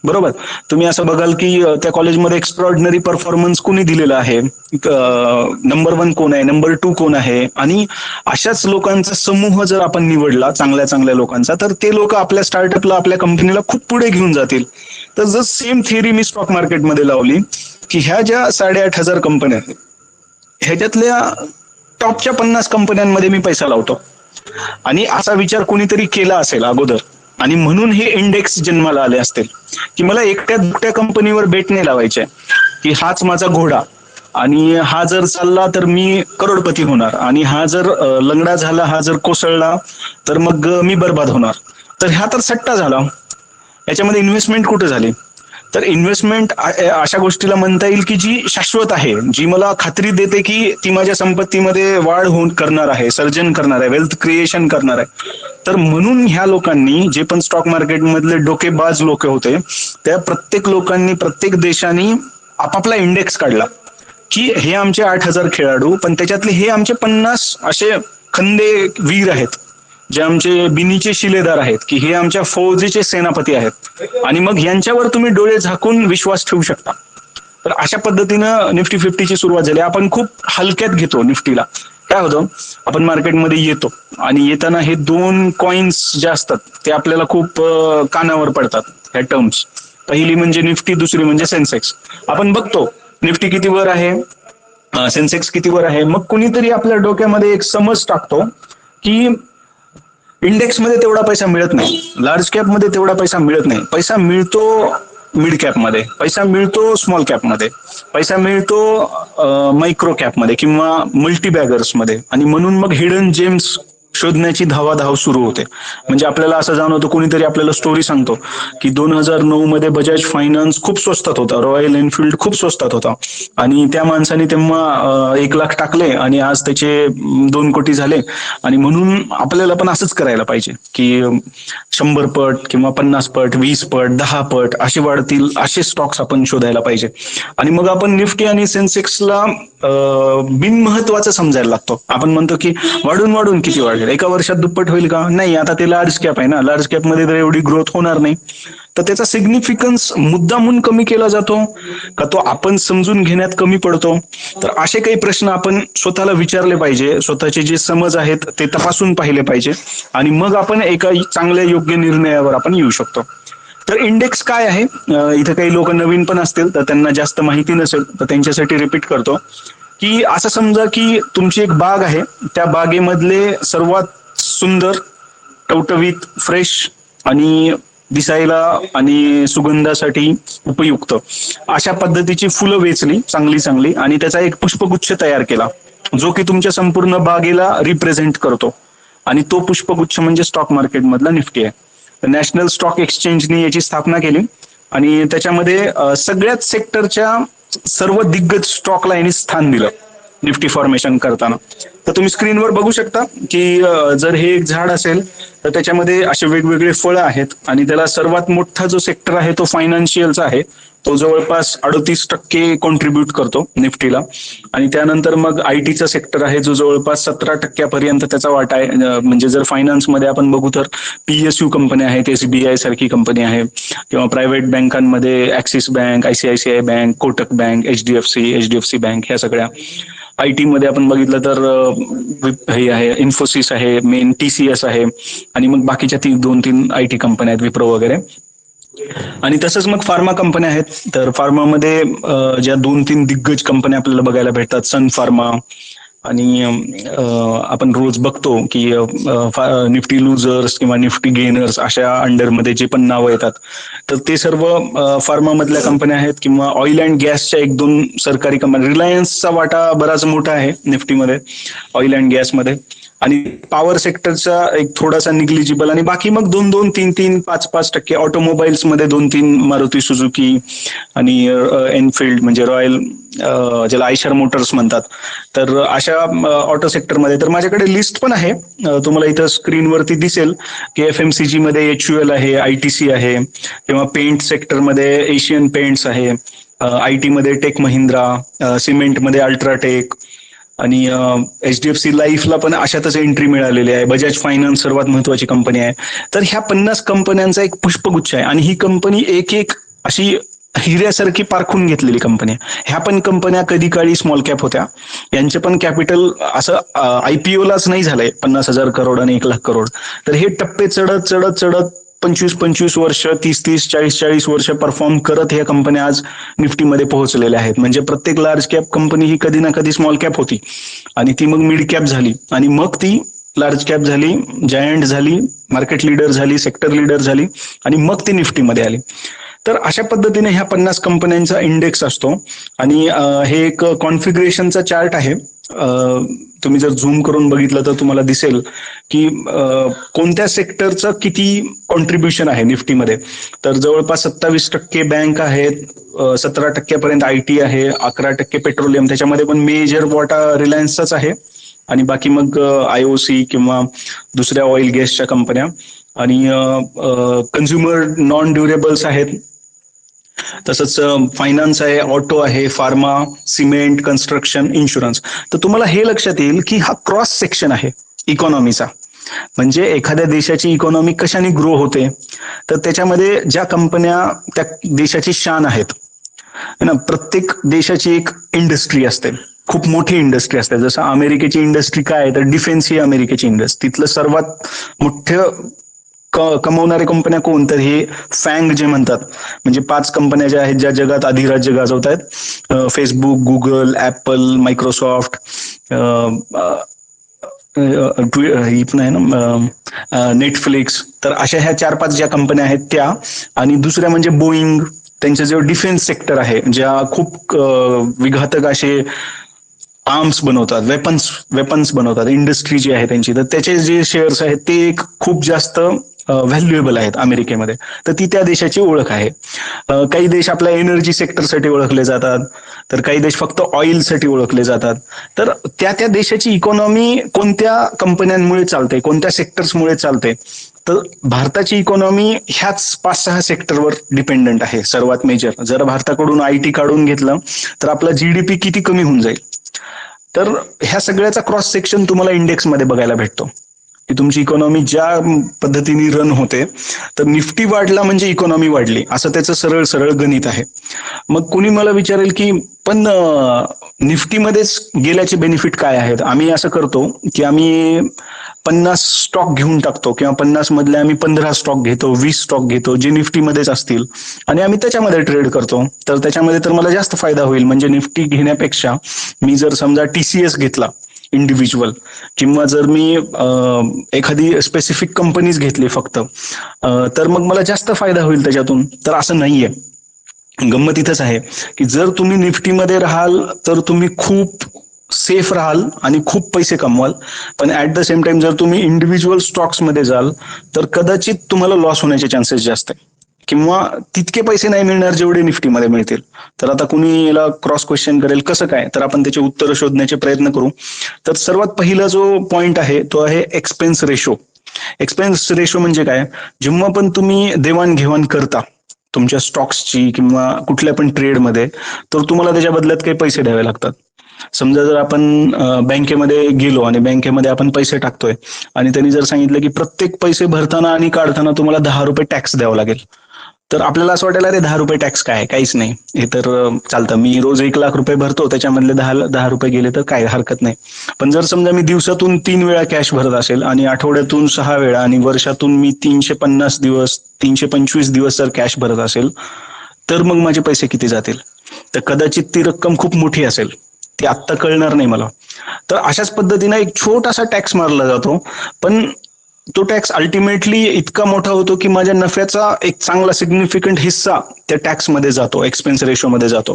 बरोबर. तुम्ही असं बघाल की त्या कॉलेजमध्ये एक्स्ट्रॉर्डिनरी परफॉर्मन्स कोणी दिलेला आहे, नंबर 1 कोण आहे, नंबर 2 कोण आहे, आणि अशाच लोकांचा समूह जर आपण निवडला, चांगल्या चांगल्या लोकांचा, तर ते लोक आपल्या स्टार्टअपला, आपल्या कंपनीला खूप पुढे घेऊन जातील. तर जर सेम थिअरी मी स्टॉक मार्केटमध्ये लावली की ह्या ज्या 8,500 कंपन्या आहेत, ह्याच्यातल्या टॉपच्या 50 कंपन्यांमध्ये मी पैसा लावतो, आणि असा विचार कोणीतरी केला असेल अगोदर, आणि म्हणून हे इंडेक्स जन्माला आले असतील की मला एकट्या दुकट्या कंपनीवर बेट नाही लावायचे की हाच माझा घोडा, आणि हा जर चालला तर मी करोडपती होणार, आणि हा जर लंगडा झाला, हा जर कोसळला तर मग मी बर्बाद होणार. तर हा तर सट्टा झाला. याच्यामध्ये इन्व्हेस्टमेंट कुठे झाली. तर इन्व्हेस्टमेंट अशा गोष्टीला म्हणता येईल की जी शाश्वत आहे, जी मला खात्री देते की ती माझ्या संपत्तीमध्ये वाढ होऊन करणार आहे, सर्जन करणार आहे, वेल्थ क्रिएशन करणार आहे. तर म्हणून ह्या लोकांनी, जे पण स्टॉक मार्केट मधले डोकेबाज लोक होते, त्या प्रत्येक लोकांनी, प्रत्येक देशांनी आपापला इंडेक्स काढला की हे आमचे 8,000 खेळाडू, पण त्याच्यातले हे आमचे 50 असे खंदे वीर आहेत, जे आमचे बिनीचे शिलेदार आहेत, की हे आमच्या फौजेचे सेनापती आहेत, आणि मग यांच्यावर तुम्ही डोळे झाकून विश्वास ठेवू शकता. तर अशा पद्धतीनं निफ्टी 50ची सुरुवात झाली. आपण खूप हलक्यात घेतो निफ्टीला. काय होतं, आपण मार्केटमध्ये येतो आणि येताना हे 2 कॉइन्स जे असतात ते आपल्याला खूप कानावर पडतात, ह्या टर्म्स. पहिली म्हणजे निफ्टी, दुसरी म्हणजे सेन्सेक्स. आपण बघतो निफ्टी किती वर आहे, सेन्सेक्स किती वर आहे, मग कुणीतरी आपल्या डोक्यामध्ये एक समज टाकतो की इंडेक्समध्ये तेवढा पैसा मिळत नाही, लार्ज कॅपमध्ये तेवढा पैसा मिळत नाही. पैसा मिळतो मिड कॅपमध्ये, पैसा मिळतो स्मॉल कॅपमध्ये, पैसा मिळतो मायक्रो कॅपमध्ये किंवा मल्टी बॅगर्समध्ये, आणि म्हणून मग हिडन जेम्स शोधण्याची धावाधाव सुरू होते. म्हणजे आपल्याला असं जाणवतं, कोणीतरी आपल्याला स्टोरी सांगतो की 2009 मध्ये बजाज फायनान्स खूप स्वस्तात होता, रॉयल एनफिल्ड खूप स्वस्तात होता, आणि त्या माणसाने तेव्हा 1 लाख टाकले आणि आज त्याचे 2 कोटी झाले. आणि म्हणून आपल्याला पण असंच करायला पाहिजे की 100 पट किंवा 50 पट, 20 पट, 10 पट असे वाढतील, असे स्टॉक्स आपण शोधायला पाहिजे. आणि मग आपण निफ्टी आणि सेन्सेक्सला बिनमहत्वाचं समजायला लागतो. आपण म्हणतो की वाढून वाढून किती वाढेल, एका वर्षात दुप्पट होईल का? नाही, आता ते लार्ज कॅप आहे ना, लार्ज कॅप मध्ये तर एवढी ग्रोथ होणार नाही. तर त्याचा सिग्निफिकन्स मुद्दामून कमी केला जातो का, तो आपण समजून घेण्यात कमी पडतो? तर असे काही प्रश्न आपण स्वतःला विचारले पाहिजे, स्वतःचे जे समज आहेत ते तपासून पाहिले पाहिजे, आणि मग आपण एका चांगल्या योग्य निर्णयावर आपण येऊ शकतो. तर इंडेक्स काय आहे, इथे काही लोक नवीन पण असतील तर त्यांना जास्त माहिती नसेल, तर त्यांच्यासाठी रिपीट करतो की असं समजा की तुमची एक बाग आहे, त्या बागेमधले सर्वात सुंदर, टवटवीत, फ्रेश आणि दिसायला आणि सुगंधासाठी उपयुक्त अशा पद्धतीची फुलं वेचली चांगली चांगली, आणि त्याचा एक पुष्पगुच्छ तयार केला जो की तुमच्या संपूर्ण बागेला रिप्रेझेंट करतो, आणि तो पुष्पगुच्छ म्हणजे स्टॉक मार्केट मधला निफ्टी आहे. नॅशनल स्टॉक एक्सचेंजने याची स्थापना केली, आणि त्याच्यामध्ये सगळ्याच सेक्टरच्या सर्व दिग्गज स्टॉकला यांनी स्थान दिलं निफ्टी फॉर्मेशन करताना. तर तुम्ही स्क्रीनवर बघू शकता की जर हे एक झाड असेल तर त्याच्यामध्ये असे वेगवेगळे फळं आहेत, आणि त्याला सर्वात मोठा जो सेक्टर आहे तो फायनान्शियलचा आहे, तो जवळपास 38% कॉन्ट्रीब्युट करतो निफ्टीला. आणि त्यानंतर मग आयटीचा सेक्टर आहे जो जवळपास 17% त्याचा वाटा आहे. म्हणजे जर फायनान्समध्ये आपण बघू तर PSU कंपन्या आहेत, SBI सारखी कंपनी आहे, किंवा प्रायव्हेट बँकांमध्ये axis bank, ICICI bank, Kotak bank, HDFC bank, ह्या सगळ्या. आयटी मध्ये आपण बघितलं तर हे आहे, इन्फोसिस आहे, मेन TCS आहे, आणि मग बाकीच्या 2-3 IT कंपन्या आहेत, विप्रो वगैरे. आणि तसंच मग फार्मा कंपन्या आहेत. तर फार्मामध्ये ज्या 2-3 दिग्गज कंपन्या आपल्याला बघायला भेटतात, सन फार्मा, आणि आपण रोज बघतो की निफ्टी लुजर्स किंवा निफ्टी गेनर्स अशा अंडरमध्ये जे पण नावं येतात, तर ते सर्व फार्मामधल्या कंपन्या आहेत, किंवा ऑइल अँड गॅसच्या 1-2 सरकारी कंपन्या. रिलायन्सचा वाटा बराच मोठा आहे निफ्टीमध्ये, ऑइल अँड गॅसमध्ये, आणि पॉवर सेक्टरचा एक थोडासा निग्लिजिबल, आणि बाकी मग 2-2, 3-3, 5-5% ऑटोमोबाईल्स मध्ये 2-3 मारुती सुझुकी आणि एनफिल्ड म्हणजे रॉयल, ज्याला आयशर मोटर्स म्हणतात. तर अशा ऑटो सेक्टरमध्ये तर माझ्याकडे लिस्ट पण आहे, तुम्हाला इथं स्क्रीनवरती दिसेल की FMCG मध्ये HUL आहे, ITC आहे, किंवा पेंट सेक्टरमध्ये एशियन पेंट्स आहे, IT मध्ये टेक महिंद्रा, सिमेंटमध्ये अल्ट्राटेक, आणि HDFC लाईफला पण अशातच एंट्री मिळालेली आहे. बजाज फायनान्स सर्वात महत्वाची कंपनी आहे. तर ह्या 50 कंपन्यांचा एक पुष्पगुच्छ आहे, आणि ही कंपनी एक एक अशी हिऱ्यासारखी पारखून घेतलेली कंपनी आहे. ह्या पण कंपन्या कधी काळी स्मॉल कॅप होत्या, यांचे पण कॅपिटल असं IPOलाच नाही झालंय 50,000 करोड आणि 1 लाख करोड. तर हे टप्पे चढत चढत चढत 25-25 वर्ष, 30-30, 40-40 वर्ष परफॉर्म करत ह्या कंपन्या आज निफ्टीमध्ये पोहोचलेल्या आहेत. म्हणजे प्रत्येक लार्ज कॅप कंपनी ही कधी ना कधी स्मॉल कॅप होती, आणि ती मग मिड कॅप झाली, आणि मग ती लार्ज कॅप झाली, जायंट झाली, मार्केट लीडर झाली, सेक्टर लीडर झाली, आणि मग ती निफ्टीमध्ये आली. तर अशा पद्धतीने ह्या 50 कंपन्यांचा इंडेक्स असतो, आणि हे एक कॉन्फिगरेशनचा चार्ट आहे. तुम्ही जर झूम करून बघितलं तर तुम्हाला दिसेल की कोणत्या सेक्टरचं किती कॉन्ट्रीब्युशन आहे निफ्टीमध्ये. तर जवळपास 27% बँक आहेत, 17% आयटी आहे, 11% पेट्रोलियम, त्याच्यामध्ये पण मेजर वाटा रिलायन्सचाच आहे, आणि बाकी मग आयओसी किंवा दुसऱ्या ऑइल गॅसच्या कंपन्या, आणि कन्झ्युमर नॉन ड्युरेबल्स आहेत, तसंच फायनान्स आहे, ऑटो आहे, फार्मा, सिमेंट, कन्स्ट्रक्शन, इन्शुरन्स. तर तुम्हाला हे लक्षात येईल की हा क्रॉस सेक्शन आहे इकॉनॉमीचा. म्हणजे एखाद्या देशाची इकॉनॉमी कशाने ग्रो होते, तर त्याच्यामध्ये ज्या कंपन्या त्या देशाची शान आहेत ना, प्रत्येक देशाची एक इंडस्ट्री असते, खूप मोठी इंडस्ट्री असते. जसं अमेरिकेची इंडस्ट्री काय आहे, तर डिफेन्स ही अमेरिकेची इंडस्ट्री. तिथलं सर्वात मोठं कमवणारे कंपन्या कोण, तर हे फँग जे म्हणतात, म्हणजे 5 कंपन्या ज्या आहेत ज्या जगात अधिराज्य गाजवत आहेत, फेसबुक, गुगल, ऍपल, मायक्रोसॉफ्ट, ही पण आहे ना नेटफ्लिक्स. तर अशा ह्या 4-5 ज्या कंपन्या आहेत त्या, आणि दुसऱ्या म्हणजे बोईंग, त्यांचे जे डिफेन्स सेक्टर आहे, ज्या खूप विघातक असे आर्म्स बनवतात, वेपन्स बनवतात, इंडस्ट्री जी आहे त्यांची, तर त्याचे जे शेअर्स आहेत ते खूप जास्त व्हॅल्युएबल आहेत अमेरिकेमध्ये. तर ती त्या देशाची ओळख आहे. काही देश आपल्या एनर्जी सेक्टरसाठी ओळखले जातात, तर काही देश फक्त ऑइलसाठी ओळखले जातात. तर त्या त्या देशाची इकॉनॉमी कोणत्या कंपन्यांमुळे चालते, कोणत्या सेक्टर्समुळे चालते, तर भारताची इकॉनॉमी ह्याच 5-6 सेक्टरवर डिपेंडंट आहे सर्वात मेजर. जर भारताकडून आयटी काढून घेतलं तर आपला जीडीपी किती कमी होऊन जाईल. तर ह्या सगळ्याचा क्रॉस सेक्शन तुम्हाला इंडेक्समध्ये बघायला भेटतो की तुमची इकॉनॉमी ज्या पद्धतीने रन होते. तर निफ्टी वाढला म्हणजे इकॉनॉमी वाढली, असं त्याचं सरळ सरळ गणित आहे. मग कुणी मला विचारेल की पण निफ्टीमध्येच गेल्याचे बेनिफिट काय आहेत. आम्ही असं करतो की आम्ही 50 स्टॉक घेऊन टाकतो, किंवा 50 मधले आम्ही 15 स्टॉक घेतो, 20 स्टॉक घेतो जे निफ्टीमध्येच असतील, आणि आम्ही त्याच्यामध्ये ट्रेड करतो. तर त्याच्यामध्ये तर मला जास्त फायदा होईल. म्हणजे निफ्टी घेण्यापेक्षा मी जर समजा टीसीएस घेतला इंडिव्हिज्युअल, किंवा जर मी एखादी स्पेसिफिक कंपनीज घेतली फक्त, तर मग मला जास्त फायदा होईल त्याच्यातून. तर असं नाहीये. गंमत इथंच आहे की जर तुम्ही निफ्टीमध्ये राहाल तर तुम्ही खूप सेफ राहाल आणि खूप पैसे कमवाल, पण ऍट द सेम टाइम जर तुम्ही इंडिव्हिज्युअल स्टॉक्स मध्ये जाल तर कदाचित तुम्हाला लॉस होण्याचे चान्सेस जास्त आहे, किंवा तितके पैसे नाही मिळणार जेवढे निफ्टीमध्ये मिळतील. तर आता कुणी याला क्रॉस क्वेश्चन करेल कसं काय, तर आपण त्याचे उत्तर शोधण्याचे प्रयत्न करू. तर सर्वात पहिला जो पॉइंट आहे तो आहे एक्सपेन्स रेशो. एक्सपेन्स रेशो म्हणजे काय, जेव्हा पण तुम्ही देवाणघेवाण करता तुमच्या स्टॉक्सची किंवा कुठल्या पण ट्रेडमध्ये, तर तुम्हाला त्याच्या बदल्यात काही पैसे द्यावे लागतात. समजा जर आपण बँकेमध्ये गेलो आणि बँकेमध्ये आपण पैसे टाकतोय, आणि त्यांनी जर सांगितलं की प्रत्येक पैसे भरताना आणि काढताना तुम्हाला 10 रुपये टॅक्स द्यावा लागेल, तर आपल्याला असं वाटेल अरे 10 रुपये टॅक्स काय, काहीच नाही, हे तर चालतं, मी रोज 1 लाख रुपये भरतो, त्याच्यामधले 10 रुपये गेले तर काय हरकत नाही. पण जर समजा मी दिवसातून 3 वेळा कॅश भरत असेल, आणि आठवड्यातून 6 वेळा, आणि वर्षातून मी 350 दिवस 325 दिवस जर कॅश भरत असेल, तर मग माझे पैसे किती जातील. तर कदाचित ती रक्कम खूप मोठी असेल, ती आत्ता कळणार नाही मला. तर अशाच पद्धतीने एक छोटासा टॅक्स मारला जातो, पण तो टॅक्स अल्टिमेटली इतका मोठा होतो की माझ्या नफ्याचा एक चांगला सिग्निफिकंट हिस्सा त्या टॅक्समध्ये जातो, एक्सपेन्स रेशोमध्ये जातो.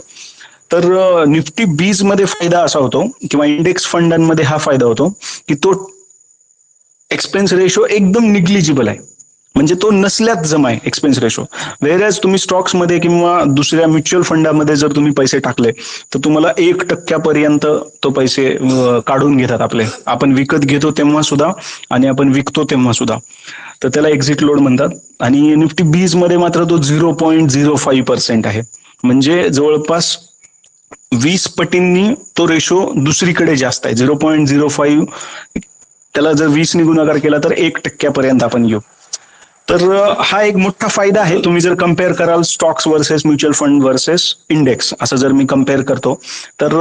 तर निफ्टी 20 मध्ये फायदा असा होतो, किंवा इंडेक्स फंडांमध्ये हा फायदा होतो की तो एक्सपेन्स रेशो एकदम निग्लिजिबल आहे, म्हणजे तो नसल्यात जमा आहे एक्सपेन्स रेशो. वेरॅज तुम्ही स्टॉक्समध्ये किंवा दुसऱ्या म्युच्युअल फंडामध्ये जर तुम्ही पैसे टाकले तर तुम्हाला 1% तो पैसे काढून घेतात आपले. आपण विकत घेतो तेव्हा सुद्धा आणि आपण विकतो तेव्हा सुद्धा, तर त्याला एक्झिट लोड म्हणतात. आणि निफ्टी 20 मध्ये मात्र तो 0.05% आहे, म्हणजे जवळपास 20 पटींनी तो रेशो दुसरीकडे जास्त आहे. 0.05, त्याला जर 20 ने गुणाकार केला तर 1% आपण येऊ. तर हा एक मोठा फायदा आहे. तुम्ही जर कम्पेअर कराल stocks versus mutual fund versus index, असं जर मी कम्पेअर करतो, तर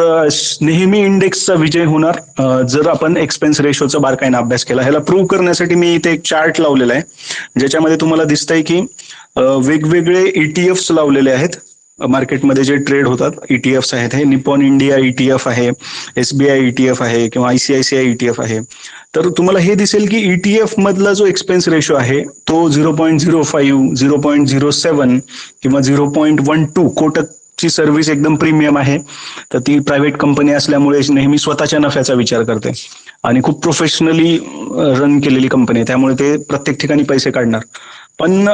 नेहमी इंडेक्सचा विजय होणार जर आपण एक्सपेन्स रेशोचा बारकाईने अभ्यास केला. ह्याला प्रूव्ह करण्यासाठी मी इथे एक चार्ट लावलेला आहे, ज्याच्यामध्ये तुम्हाला दिसतंय की वेगवेगळे ईटीएफ्स लावलेले आहेत मार्केटमध्ये जे ट्रेड होतात. ईटीएफ्स आहेत, हे निपॉन इंडिया ईटीएफ आहे, एसबीआय ईटीएफ आहे, किंवा आयसीआयसीआय ईटीएफ आहे. तर तुम्हाला हे दिसेल की ईटीएफ मधला जो एक्सपेन्स रेशो आहे तो 0.05, 0.07 किंवा 0.12 कोटक ची सर्व्हिस एकदम प्रीमियम आहे. तर ती प्रायव्हेट कंपनी असल्यामुळे नेहमी स्वतःच्या नफ्याचा विचार करते आणि खूप प्रोफेशनली रन केलेली कंपनी आहे, त्यामुळे ते प्रत्येक ठिकाणी पैसे काढणार. पण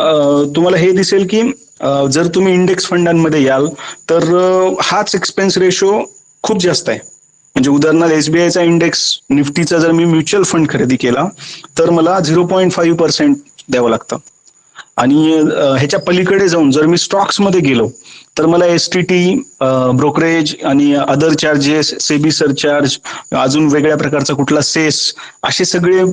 तुम्हाला हे दिसेल की जर तुम्ही इंडेक्स फंडांमध्ये याल तर हाच एक्सपेन्स रेशो खूप जास्त आहे. म्हणजे उदाहरणार्थ एसबीआयचा इंडेक्स निफ्टीचा जर मी म्युच्युअल फंड खरेदी केला तर मला 0.5% द्यावं लागतं. आणि ह्याच्या पलीकडे जाऊन जर मी स्टॉक्समध्ये गेलो तर मला एसटीटी, ब्रोकरेज आणि अदर चार्जेस, सेबी सरचार्ज, अजून वेगळ्या प्रकारचा कुठला सेस, असे सगळे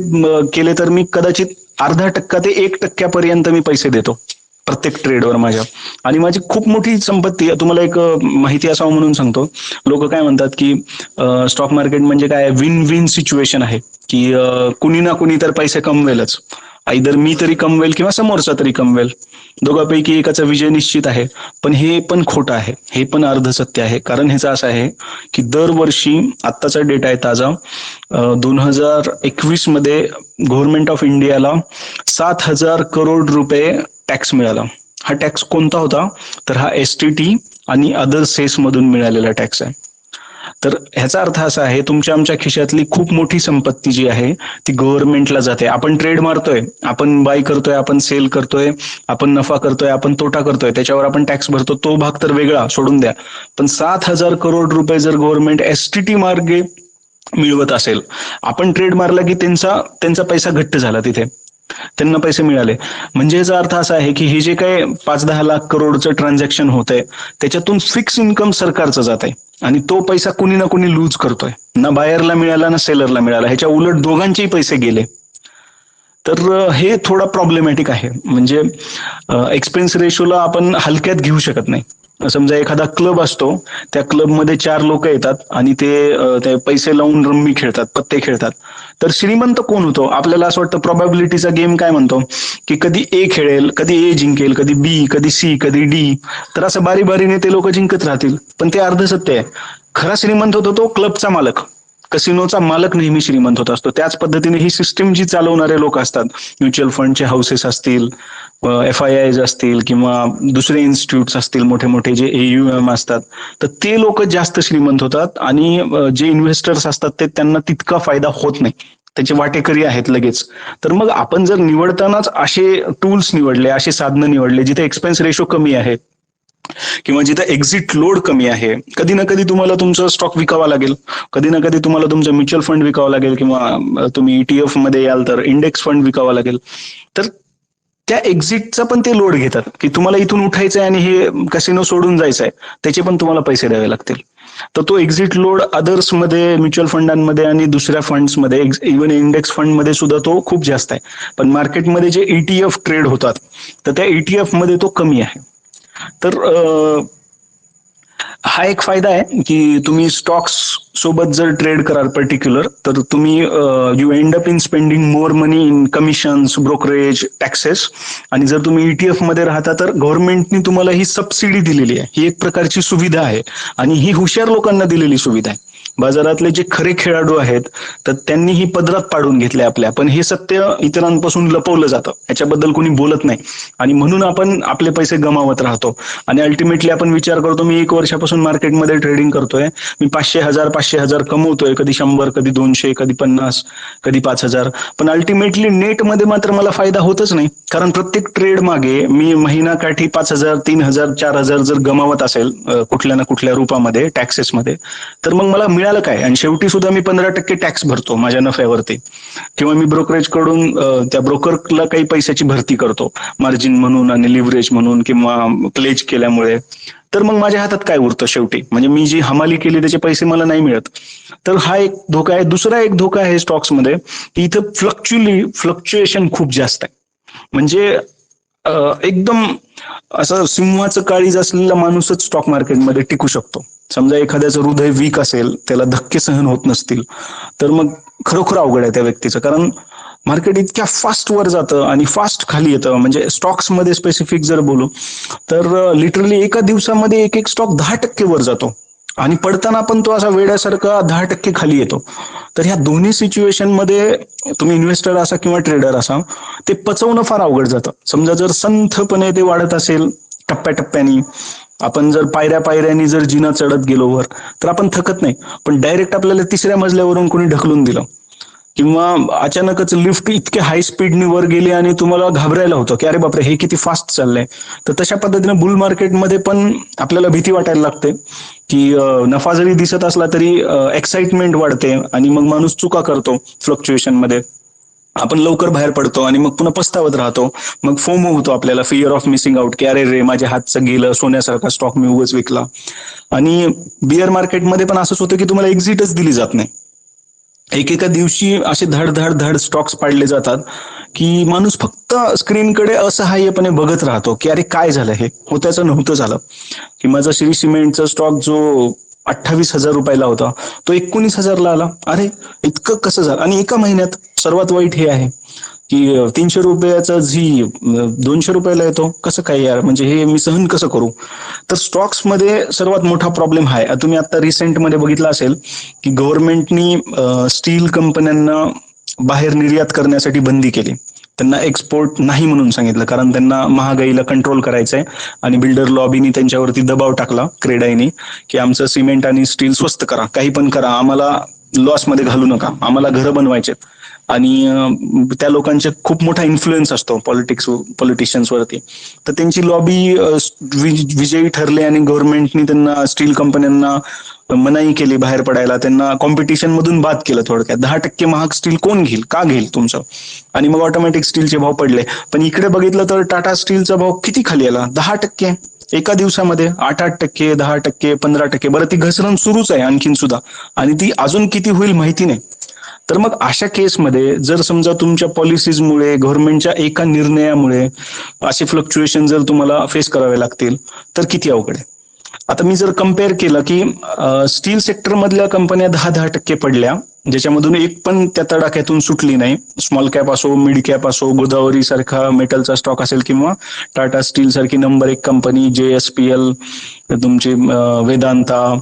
केले तर मी कदाचित 0.5% ते 1% मी पैसे देतो प्रत्येक ट्रेडवर माझ्या. आणि माझी खूप मोठी संपत्ती, तुम्हाला एक माहिती असावं म्हणून सांगतो. लोक काय म्हणतात की स्टॉक मार्केट म्हणजे काय, विन विन सिच्युएशन आहे, की कुणी ना कुणी तर पैसे कमवेलच. आयदर मी तरी कमवेल किंवा समोरचा तरी कमवेल, दोघांपैकी एकाचा विजय निश्चित आहे. पण हे पण खोटं आहे, हे पण अर्ध सत्य आहे. कारण ह्याचं असं आहे की दरवर्षी, आत्ताचा डेटा आहे ताजा, 2021 मध्ये गव्हर्नमेंट ऑफ इंडियाला 7,000 करोड रुपये टॅक्स मिळाला. हा टॅक्स कोणता होता तर हा एसटीटी आणि अदर सेस मधून मिळालेला टॅक्स आहे. तर ह्याचा अर्थ असा आहे, तुमच्या आमच्या खिशातली खूप मोठी संपत्ती जी आहे ती गव्हर्नमेंटला जाते. आपण ट्रेड मारतोय, आपण बाय करतोय, आपण सेल करतोय, आपण नफा करतोय, आपण तोटा करतोय, त्याच्यावर आपण टॅक्स भरतो, तो भाग तर वेगळा सोडून द्या. पण 7,000 करोड रुपये जर गव्हर्नमेंट एसटीटी मार्गे मिळवत असेल, आपण ट्रेड मारला की त्यांचा पैसा घट्ट झाला, तिथे त्यांना पैसे मिळाले. म्हणजे याचा अर्थ असा आहे की हे जे काही 5-10 लाख करोडचं ट्रान्झॅक्शन होत आहे त्याच्यातून फिक्स इन्कम सरकारचं जात आहे आणि तो पैसा कुणी ना कुणी लूज करतोय. ना बायरला मिळाला ना सेलरला मिळाला, ह्याच्या उलट दोघांचेही पैसे गेले. तर हे थोडा प्रॉब्लेमॅटिक आहे. म्हणजे एक्सपेन्स रेशोला आपण हलक्यात घेऊ शकत नाही. समजा एखादा क्लब असतो, त्या क्लबमध्ये 4 लोक येतात आणि ते पैसे लावून रम्मी खेळतात, पत्ते खेळतात. तर श्रीमंत कोण होतो? आपल्याला असं वाटतं, प्रोबॅबिलिटीचा गेम काय म्हणतो की कधी ए खेळेल, कधी ए जिंकेल, कधी बी, कधी सी, कधी डी. तर असं बारी बारीने ते लोक जिंकत राहतील. पण ते अर्ध सत्य आहे. खरा श्रीमंत होतो तो क्लबचा मालक, कसिनोचा मालक नेहमी श्रीमंत होत असतो. त्याच पद्धतीने ही सिस्टीम जी चालवणारे लोक असतात, म्युच्युअल फंडचे हाऊसेस असतील, FIIs असतील किंवा दुसरे इन्स्टिट्यूट्स असतील, मोठे मोठे जे AUM असतात, तर ते लोक जास्त श्रीमंत होतात आणि जे इन्व्हेस्टर्स असतात ते त्यांना तितका फायदा होत नाही, त्याचे वाटेकरी आहेत लगेच. तर मग आपण जर निवडतानाच असे टूल्स निवडले, असे साधनं निवडले जिथे एक्सपेन्स रेशो कमी आहे किंवा जिथे एक्झिट लोड कमी आहे, कधी ना कधी तुम्हाला तुमचा स्टॉक विकावा लागेल, कधी ना कधी तुम्हाला तुमचं म्युच्युअल फंड विकावं लागेल किंवा तुम्ही ETF मध्ये याल तर इंडेक्स फंड विकावा लागेल. तर त्या एक्झिटचा पण ते लोड घेतात की तुम्हाला इथून उठायचंय आणि हे कसिनो सोडून जायचंय, त्याचे पण तुम्हाला पैसे द्यावे लागतील. तर तो एक्झिट लोड अदर्स मध्ये, म्युच्युअल फंडांमध्ये आणि दुसऱ्या फंड्समध्ये, इव्हन इंडेक्स फंडमध्ये सुद्धा तो खूप जास्त आहे. पण मार्केटमध्ये जे ETF ट्रेड होतात तर त्या ETF मध्ये तो कमी आहे. तर हा एक फायदा आहे की तुम्ही स्टॉक्स सोबत जर ट्रेड कराल पर्टिक्युलर, तर तुम्ही you end up in spending more money in commissions, brokerage, taxes. आणि जर तुम्ही ETF मध्ये राहता तर गव्हर्नमेंटनी तुम्हाला ही सबसिडी दिलेली आहे, ही एक प्रकारची सुविधा आहे आणि ही हुशार लोकांना दिलेली सुविधा आहे. बाजारातले जे खरे खेळाडू आहेत तर त्यांनी ही पदरात पाडून घेतले आपल्या, पण हे सत्य इतरांपासून लपवलं जातं, याच्याबद्दल कोणी बोलत नाही आणि म्हणून आपण आपले पैसे गमावत राहतो. आणि अल्टिमेटली आपण विचार करतो, मी 1 वर्षापासून मार्केटमध्ये ट्रेडिंग करतोय, मी 500,000 कमवतोय, कधी 100, कधी 200, कधी 50, कधी 5,000. पण अल्टिमेटली नेटमध्ये मात्र मला फायदा होतच नाही, कारण प्रत्येक ट्रेड मागे मी महिनाकाठी 5,000, 3,000, 4,000 जर गमावत असेल कुठल्या ना कुठल्या रूपामध्ये, टॅक्सेसमध्ये, तर मग मला मिळालं काय? आणि शेवटी सुद्धा मी 15% टॅक्स भरतो माझ्या नफ्यावरती. किंवा मी ब्रोकरेज कडून त्या ब्रोकरला काही पैशाची भरती करतो, मार्जिन म्हणून आणि लिव्हरेज म्हणून किंवा प्लेज केल्यामुळे. तर मग माझ्या हातात काय उरतं शेवटी? म्हणजे मी जी हमाली केली त्याचे पैसे मला नाही मिळत. तर हा एक धोका आहे. दुसरा एक धोका आहे स्टॉक्समध्ये की इथं फ्लक्च्युएशन खूप जास्त आहे. म्हणजे एकदम असं सिंहाचं काळीज असलेला माणूसच स्टॉक मार्केटमध्ये टिकू शकतो. समजा एखाद्याचं हृदय वीक असेल, त्याला धक्के सहन होत नसतील, तर मग खरोखर अवघड आहे त्या व्यक्तीचं. कारण मार्केट इतक्या फास्ट वर जातं आणि फास्ट खाली येतं. म्हणजे स्टॉक्समध्ये स्पेसिफिक जर बोलू तर लिटरली एका दिवसामध्ये एक स्टॉक 10% वर जातो आणि पडताना पण तो असा वेड्यासारखा 10% खाली येतो. तर ह्या दोन्ही सिच्युएशन मध्ये तुम्ही इन्व्हेस्टर असा किंवा ट्रेडर असा, ते पचवणं फार अवघड जातं. समजा जर संथपणे ते वाढत असेल टप्प्याटप्प्यानी, आपण जर पायऱ्या पायऱ्यानी जर जिना चढत गेलो वर तर आपण थकत नाही. पण डायरेक्ट आपल्याला तिसऱ्या मजल्यावरून कोणी ढकलून दिलं किंवा अचानकच लिफ्ट इतके हाय स्पीडने वर गेली आणि तुम्हाला घाबरायला होतं की अरे बापरे हे किती फास्ट चाललंय. तर तशा पद्धतीने बुल मार्केटमध्ये पण आपल्याला भीती वाटायला लागते की नफा जरी दिसत असला तरी एक्साइटमेंट वाढते आणि मग माणूस चुका करतो फ्लक्च्युएशन मध्ये. आपण लवकर बाहेर पडतो आणि मग पुन्हा पस्तावत राहतो. मग फोमो होतो आपल्याला, फिअर ऑफ मिसिंग आउट, की अरे रे माझ्या हातचं गेलं, सोन्यासारखा स्टॉक मी उगाच विकला. आणि बिअर मार्केटमध्ये पण असंच होतं की तुम्हाला एक्झिटच दिली जात नाही. एकेका दिवशी असे धड धड धड स्टॉक्स पाडले जातात की माणूस फक्त स्क्रीनकडे असहाय्यपणे बघत राहतो की अरे काय झालं, हे होत्याचं नव्हतं झालं. की माझा श्री सिमेंटचा स्टॉक जो 28,000 रुपयाला होता तो 19,000ला आला. अरे इतकं कसं झालं. आणि एका महिन्यात सर्वात वाईट हे आहे की 300 रुपयाचा झी 200 रुपयाला येतो. कसं काय यार, म्हणजे हे मी सहन कसं करू. तर स्टॉक्समध्ये सर्वात मोठा प्रॉब्लेम हा आहे. तुम्ही आता रिसेंटमध्ये बघितलं असेल की गव्हर्नमेंटनी स्टील कंपन्यांना बाहेर निर्यात करण्यासाठी बंदी केली. त्यांना एक्सपोर्ट नाही म्हणून सांगितलं, कारण त्यांना महागाईला कंट्रोल करायचंय. आणि बिल्डर लॉबीनी त्यांच्यावरती दबाव टाकला क्रेडाईनी की आमचं सिमेंट आणि स्टील स्वस्त करा, काही पण करा, आम्हाला लॉसमध्ये घालू नका, आम्हाला घरं बनवायचे. आणि त्या लोकांचे खूप मोठा इन्फ्लुएन्स असतो पॉलिटिशियन्सवरती. तर त्यांची लॉबी विजयी ठरले आणि गव्हर्नमेंटनी त्यांना स्टील कंपन्यांना मनाई केली बाहेर पडायला. त्यांना कॉम्पिटिशन मधून बाद केलं थोडक्यात. 10% महाग स्टील कोण घेईल, का घेईल तुमचं. आणि मग ऑटोमॅटिक स्टीलचे भाव पडले. पण इकडे बघितलं तर टाटा स्टीलचा भाव किती खाली आला, 10%. एका दिवसामध्ये 8-8%, 10%, 15%. बरं ती घसरण सुरूच आहे आणखीन सुद्धा, आणि ती अजून किती होईल माहिती नाही. तर मग अशा केसमध्ये जर समजा तुमच्या पॉलिसीजमुळे, गव्हर्नमेंटच्या एका निर्णयामुळे असे फ्लक्च्युएशन जर तुम्हाला फेस करावे लागतील तर किती अवघड आहे. आता मी जर कम्पेअर केलं की स्टील सेक्टर मधल्या कंपन्या 10-10% पडल्या, ज्याच्यामधून एक पण त्या तडाख्यातून सुटली नाही. स्मॉल कॅप असो, मिड कॅप असो, गोदावरी सारखा मेटलचा स्टॉक असेल किंवा टाटा स्टील सारखी नंबर 1 कंपनी, JSPL, तुमची वेदांता,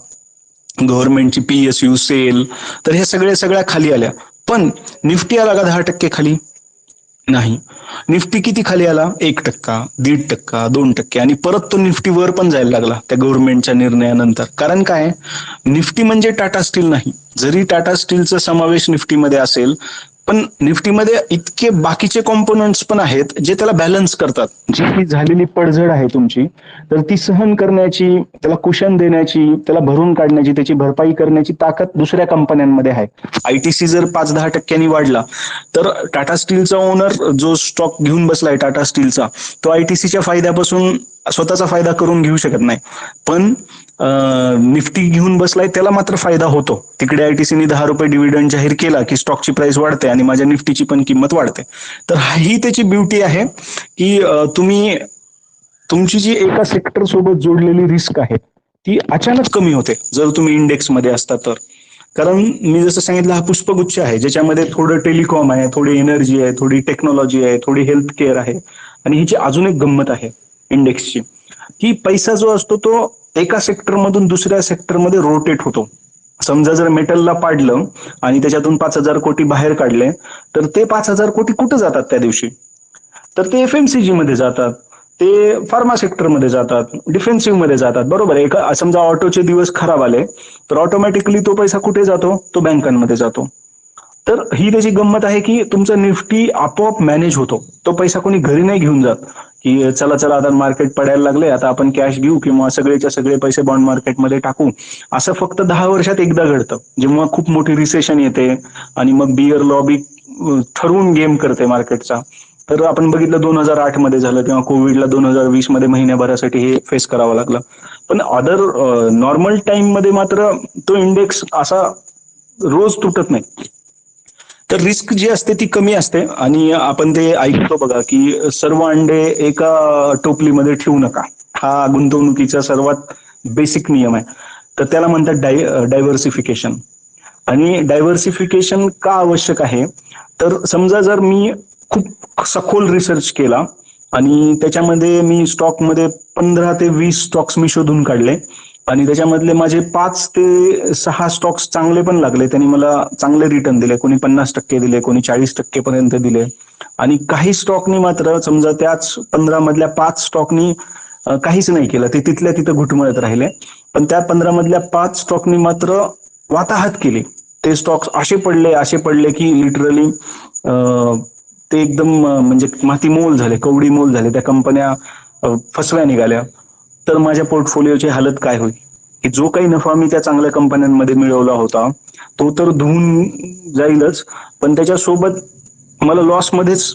गव्हर्नमेंटची PSU, सेल, तर हे सगळ्या खाली आल्या. पण निफ्टी आला का 10% खाली? नाही. निफ्टी किती खाली आला? 1%, 1.5%, 2%. आणि परत तो निफ्टी वर पण जायला लागला त्या गव्हर्नमेंटच्या निर्णयानंतर. कारण काय, निफ्टी म्हणजे टाटा स्टील नाही. जरी टाटा स्टीलचा समावेश निफ्टीमध्ये असेल, पण निफ्टीमध्ये इतके बाकीचे कॉम्पोनंट्स पण आहेत जे त्याला बॅलन्स करतात. जी ही झालेली पडझड आहे तुमची, तर ती सहन करण्याची, त्याला कुशन देण्याची, त्याला भरून काढण्याची, त्याची भरपाई करण्याची ताकद दुसऱ्या कंपन्यांमध्ये आहे. ITC जर 5-10% वाढला तर टाटा स्टीलचा ओनर जो स्टॉक घेऊन बसलाय टाटा स्टीलचा, तो ITCच्या फायद्यापासून स्वतःचा फायदा करून घेऊ शकत नाही. पण निफ्टी घेऊन बसलाय त्याला मात्र फायदा होतो. तिकडे ITCने 10 रुपये डिव्हिडंड जाहीर केला की स्टॉकची प्राइस वाढते आणि माझ्या निफ्टीची पण किंमत वाढते. तर ही त्याची ब्युटी आहे की तुम्ही तुमची जी एका सेक्टर सोबत जोडलेली रिस्क आहे ती अचानक कमी होते जर तुम्ही इंडेक्समध्ये असता तर. कारण मी जसं सांगितलं, हा पुष्पगुच्छ आहे ज्याच्यामध्ये थोडं टेलिकॉम आहे, थोडी एनर्जी आहे, थोडी टेक्नॉलॉजी आहे, थोडी हेल्थ केअर आहे. आणि हिची अजून एक गंमत आहे इंडेक्सची, की पैसा जो असतो तो एका सेक्टरमधून दुसऱ्या सेक्टरमध्ये रोटेट होतो. समजा जर मेटलला पाडलं आणि त्याच्यातून 5,000 कोटी बाहेर काढले, तर ते 5,000 कोटी कुठं जातात त्या दिवशी? तर ते FMCG मध्ये जातात, ते फार्मा सेक्टरमध्ये जातात, डिफेन्सिव्ह मध्ये जातात. बरोबर आहे. समजा ऑटोचे दिवस खराब आले तर ऑटोमॅटिकली तो पैसा कुठे जातो? तो बँकांमध्ये जातो. तर ही त्याची गंमत आहे की तुमचा निफ्टी आपोआप मॅनेज होतो. तो पैसा कोणी घरी नाही घेऊन जात की चला चला आता मार्केट पडायला लागले, आता आपण कॅश घेऊ किंवा सगळेच्या सगळे पैसे बॉन्ड मार्केटमध्ये टाकू. असं फक्त 10 वर्षात एकदा घडतं, जेव्हा खूप मोठी रिसेशन येते आणि मग बिअर लॉबी ठरवून गेम करते मार्केटचा. तर आपण बघितलं 2008 मध्ये झालं, किंवा कोविडला 2020 मध्ये महिन्याभरासाठी हे फेस करावं लागलं. पण अदर नॉर्मल टाइम मध्ये मात्र तो इंडेक्स असा रोज तुटत नाही. तर रिस्क जी असते ती कमी असते. आणि आपण ते ऐकतो बघा की सर्व अंडे एका टोपलीमध्ये ठेवू नका, हा गुंतवणुकीचा सर्वात बेसिक नियम आहे. तर त्याला म्हणतात डायव्हर्सिफिकेशन. आणि डायव्हर्सिफिकेशन का आवश्यक आहे, तर समजा जर मी खूप सखोल रिसर्च केला आणि त्याच्यामध्ये मी स्टॉकमध्ये 15 ते 20 स्टॉक्स मी शोधून काढले आणि त्याच्यामधले माझे 5 ते 6 स्टॉक्स चांगले पण लागले, त्यांनी मला चांगले रिटर्न दिले, कोणी 50% दिले, कोणी 40% पर्यंत दिले. आणि काही स्टॉकनी मात्र समजा त्याच 15 मधल्या 5 स्टॉकनी काहीच नाही केलं, ते तिथल्या तिथं घुटमळत राहिले. पण त्या 15 मधल्या 5 स्टॉकनी मात्र वाताहत केली. ते स्टॉक्स असे पडले की लिटरली ते एकदम म्हणजे माती मोल झाले, कवडी मोल झाले. त्या कंपन्या फसव्या निघाल्या. तर माझ्या पोर्टफोलिओची हालत काय होईल, की जो काही नफा मी त्या चांगल्या कंपन्यांमध्ये मिळवला होता तो तर धुवून जाईलच, पण त्याच्यासोबत मला लॉसमध्येच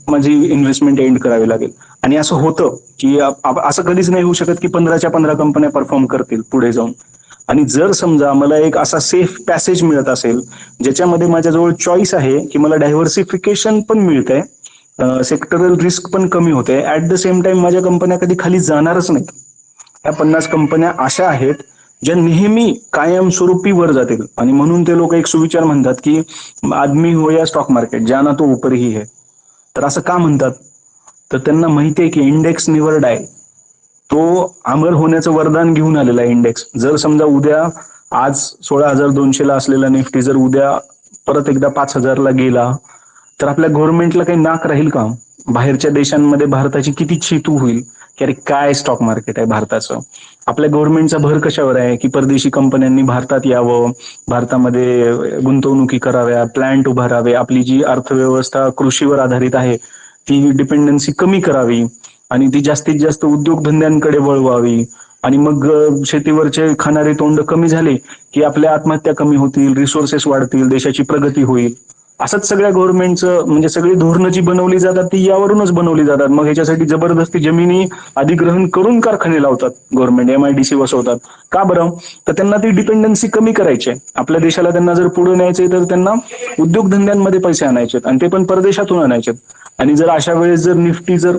माझी इन्व्हेस्टमेंट एंड करावी लागेल. आणि असं होतं की असं कधीच नाही होऊ शकत की 15च्या 15 कंपन्या परफॉर्म करतील पुढे जाऊन. आणि जर समजा मला एक असा सेफ पॅसेज मिळत असेल ज्याच्यामध्ये माझ्याजवळ चॉईस आहे की मला डायव्हर्सिफिकेशन पण मिळतंय, सेक्टरल रिस्क पण कमी होते, ऍट द सेम टाइम माझ्या कंपन्या कधी खाली जाणारच नाहीत. या 50 कंपन्या अशा आहेत ज्या नेहमी कायमस्वरूपी वर जातील. आणि म्हणून ते लोक एक सुविचार म्हणतात की आदमी हो या स्टॉक मार्केट जाना तो ऊपर ही है. तर असं का म्हणतात, तर त्यांना माहिती आहे की इंडेक्स निव्हर डाय. तो अमर होण्याचं वरदान घेऊन आलेला इंडेक्स. जर समजा उद्या आज 16,200 ला असलेला निफ्टी जर उद्या परत एकदा 5,000 ला गेला तर आपल्या गव्हर्नमेंटला काही नाक राहील का? बाहेरच्या देशांमध्ये भारताची किती चीतू होईल की अरे काय स्टॉक मार्केट आहे भारताचं. आपल्या गव्हर्नमेंटचा भर कशावर आहे की परदेशी कंपन्यांनी भारतात यावं, भारतामध्ये गुंतवणुकी कराव्या, प्लांट उभारावे, आपली जी अर्थव्यवस्था कृषीवर आधारित आहे ती डिपेंडन्सी कमी करावी आणि ती जास्तीत जास्त उद्योगधंद्यांकडे वळवावी. आणि मग शेतीवरचे खाणारे तोंड कमी झाले की आपल्या आत्महत्या कमी होतील, रिसोर्सेस वाढतील, देशाची प्रगती होईल. असंच सगळ्या गव्हर्नमेंटचं म्हणजे सगळी धोरणं जी बनवली जातात ती यावरूनच बनवली जातात. मग ह्याच्यासाठी जबरदस्ती जमिनी अधिग्रहण करून कारखाने लावतात गव्हर्नमेंट, MIDC बसवतात. का बरं? तर त्यांना ती डिपेंडन्सी कमी करायची आहे. आपल्या देशाला त्यांना जर पुढे न्यायचंय तर त्यांना उद्योगधंद्यांमध्ये पैसे आणायचे आणि ते पण परदेशातून आणायचे. आणि जर अशा वेळेस जर निफ्टी जर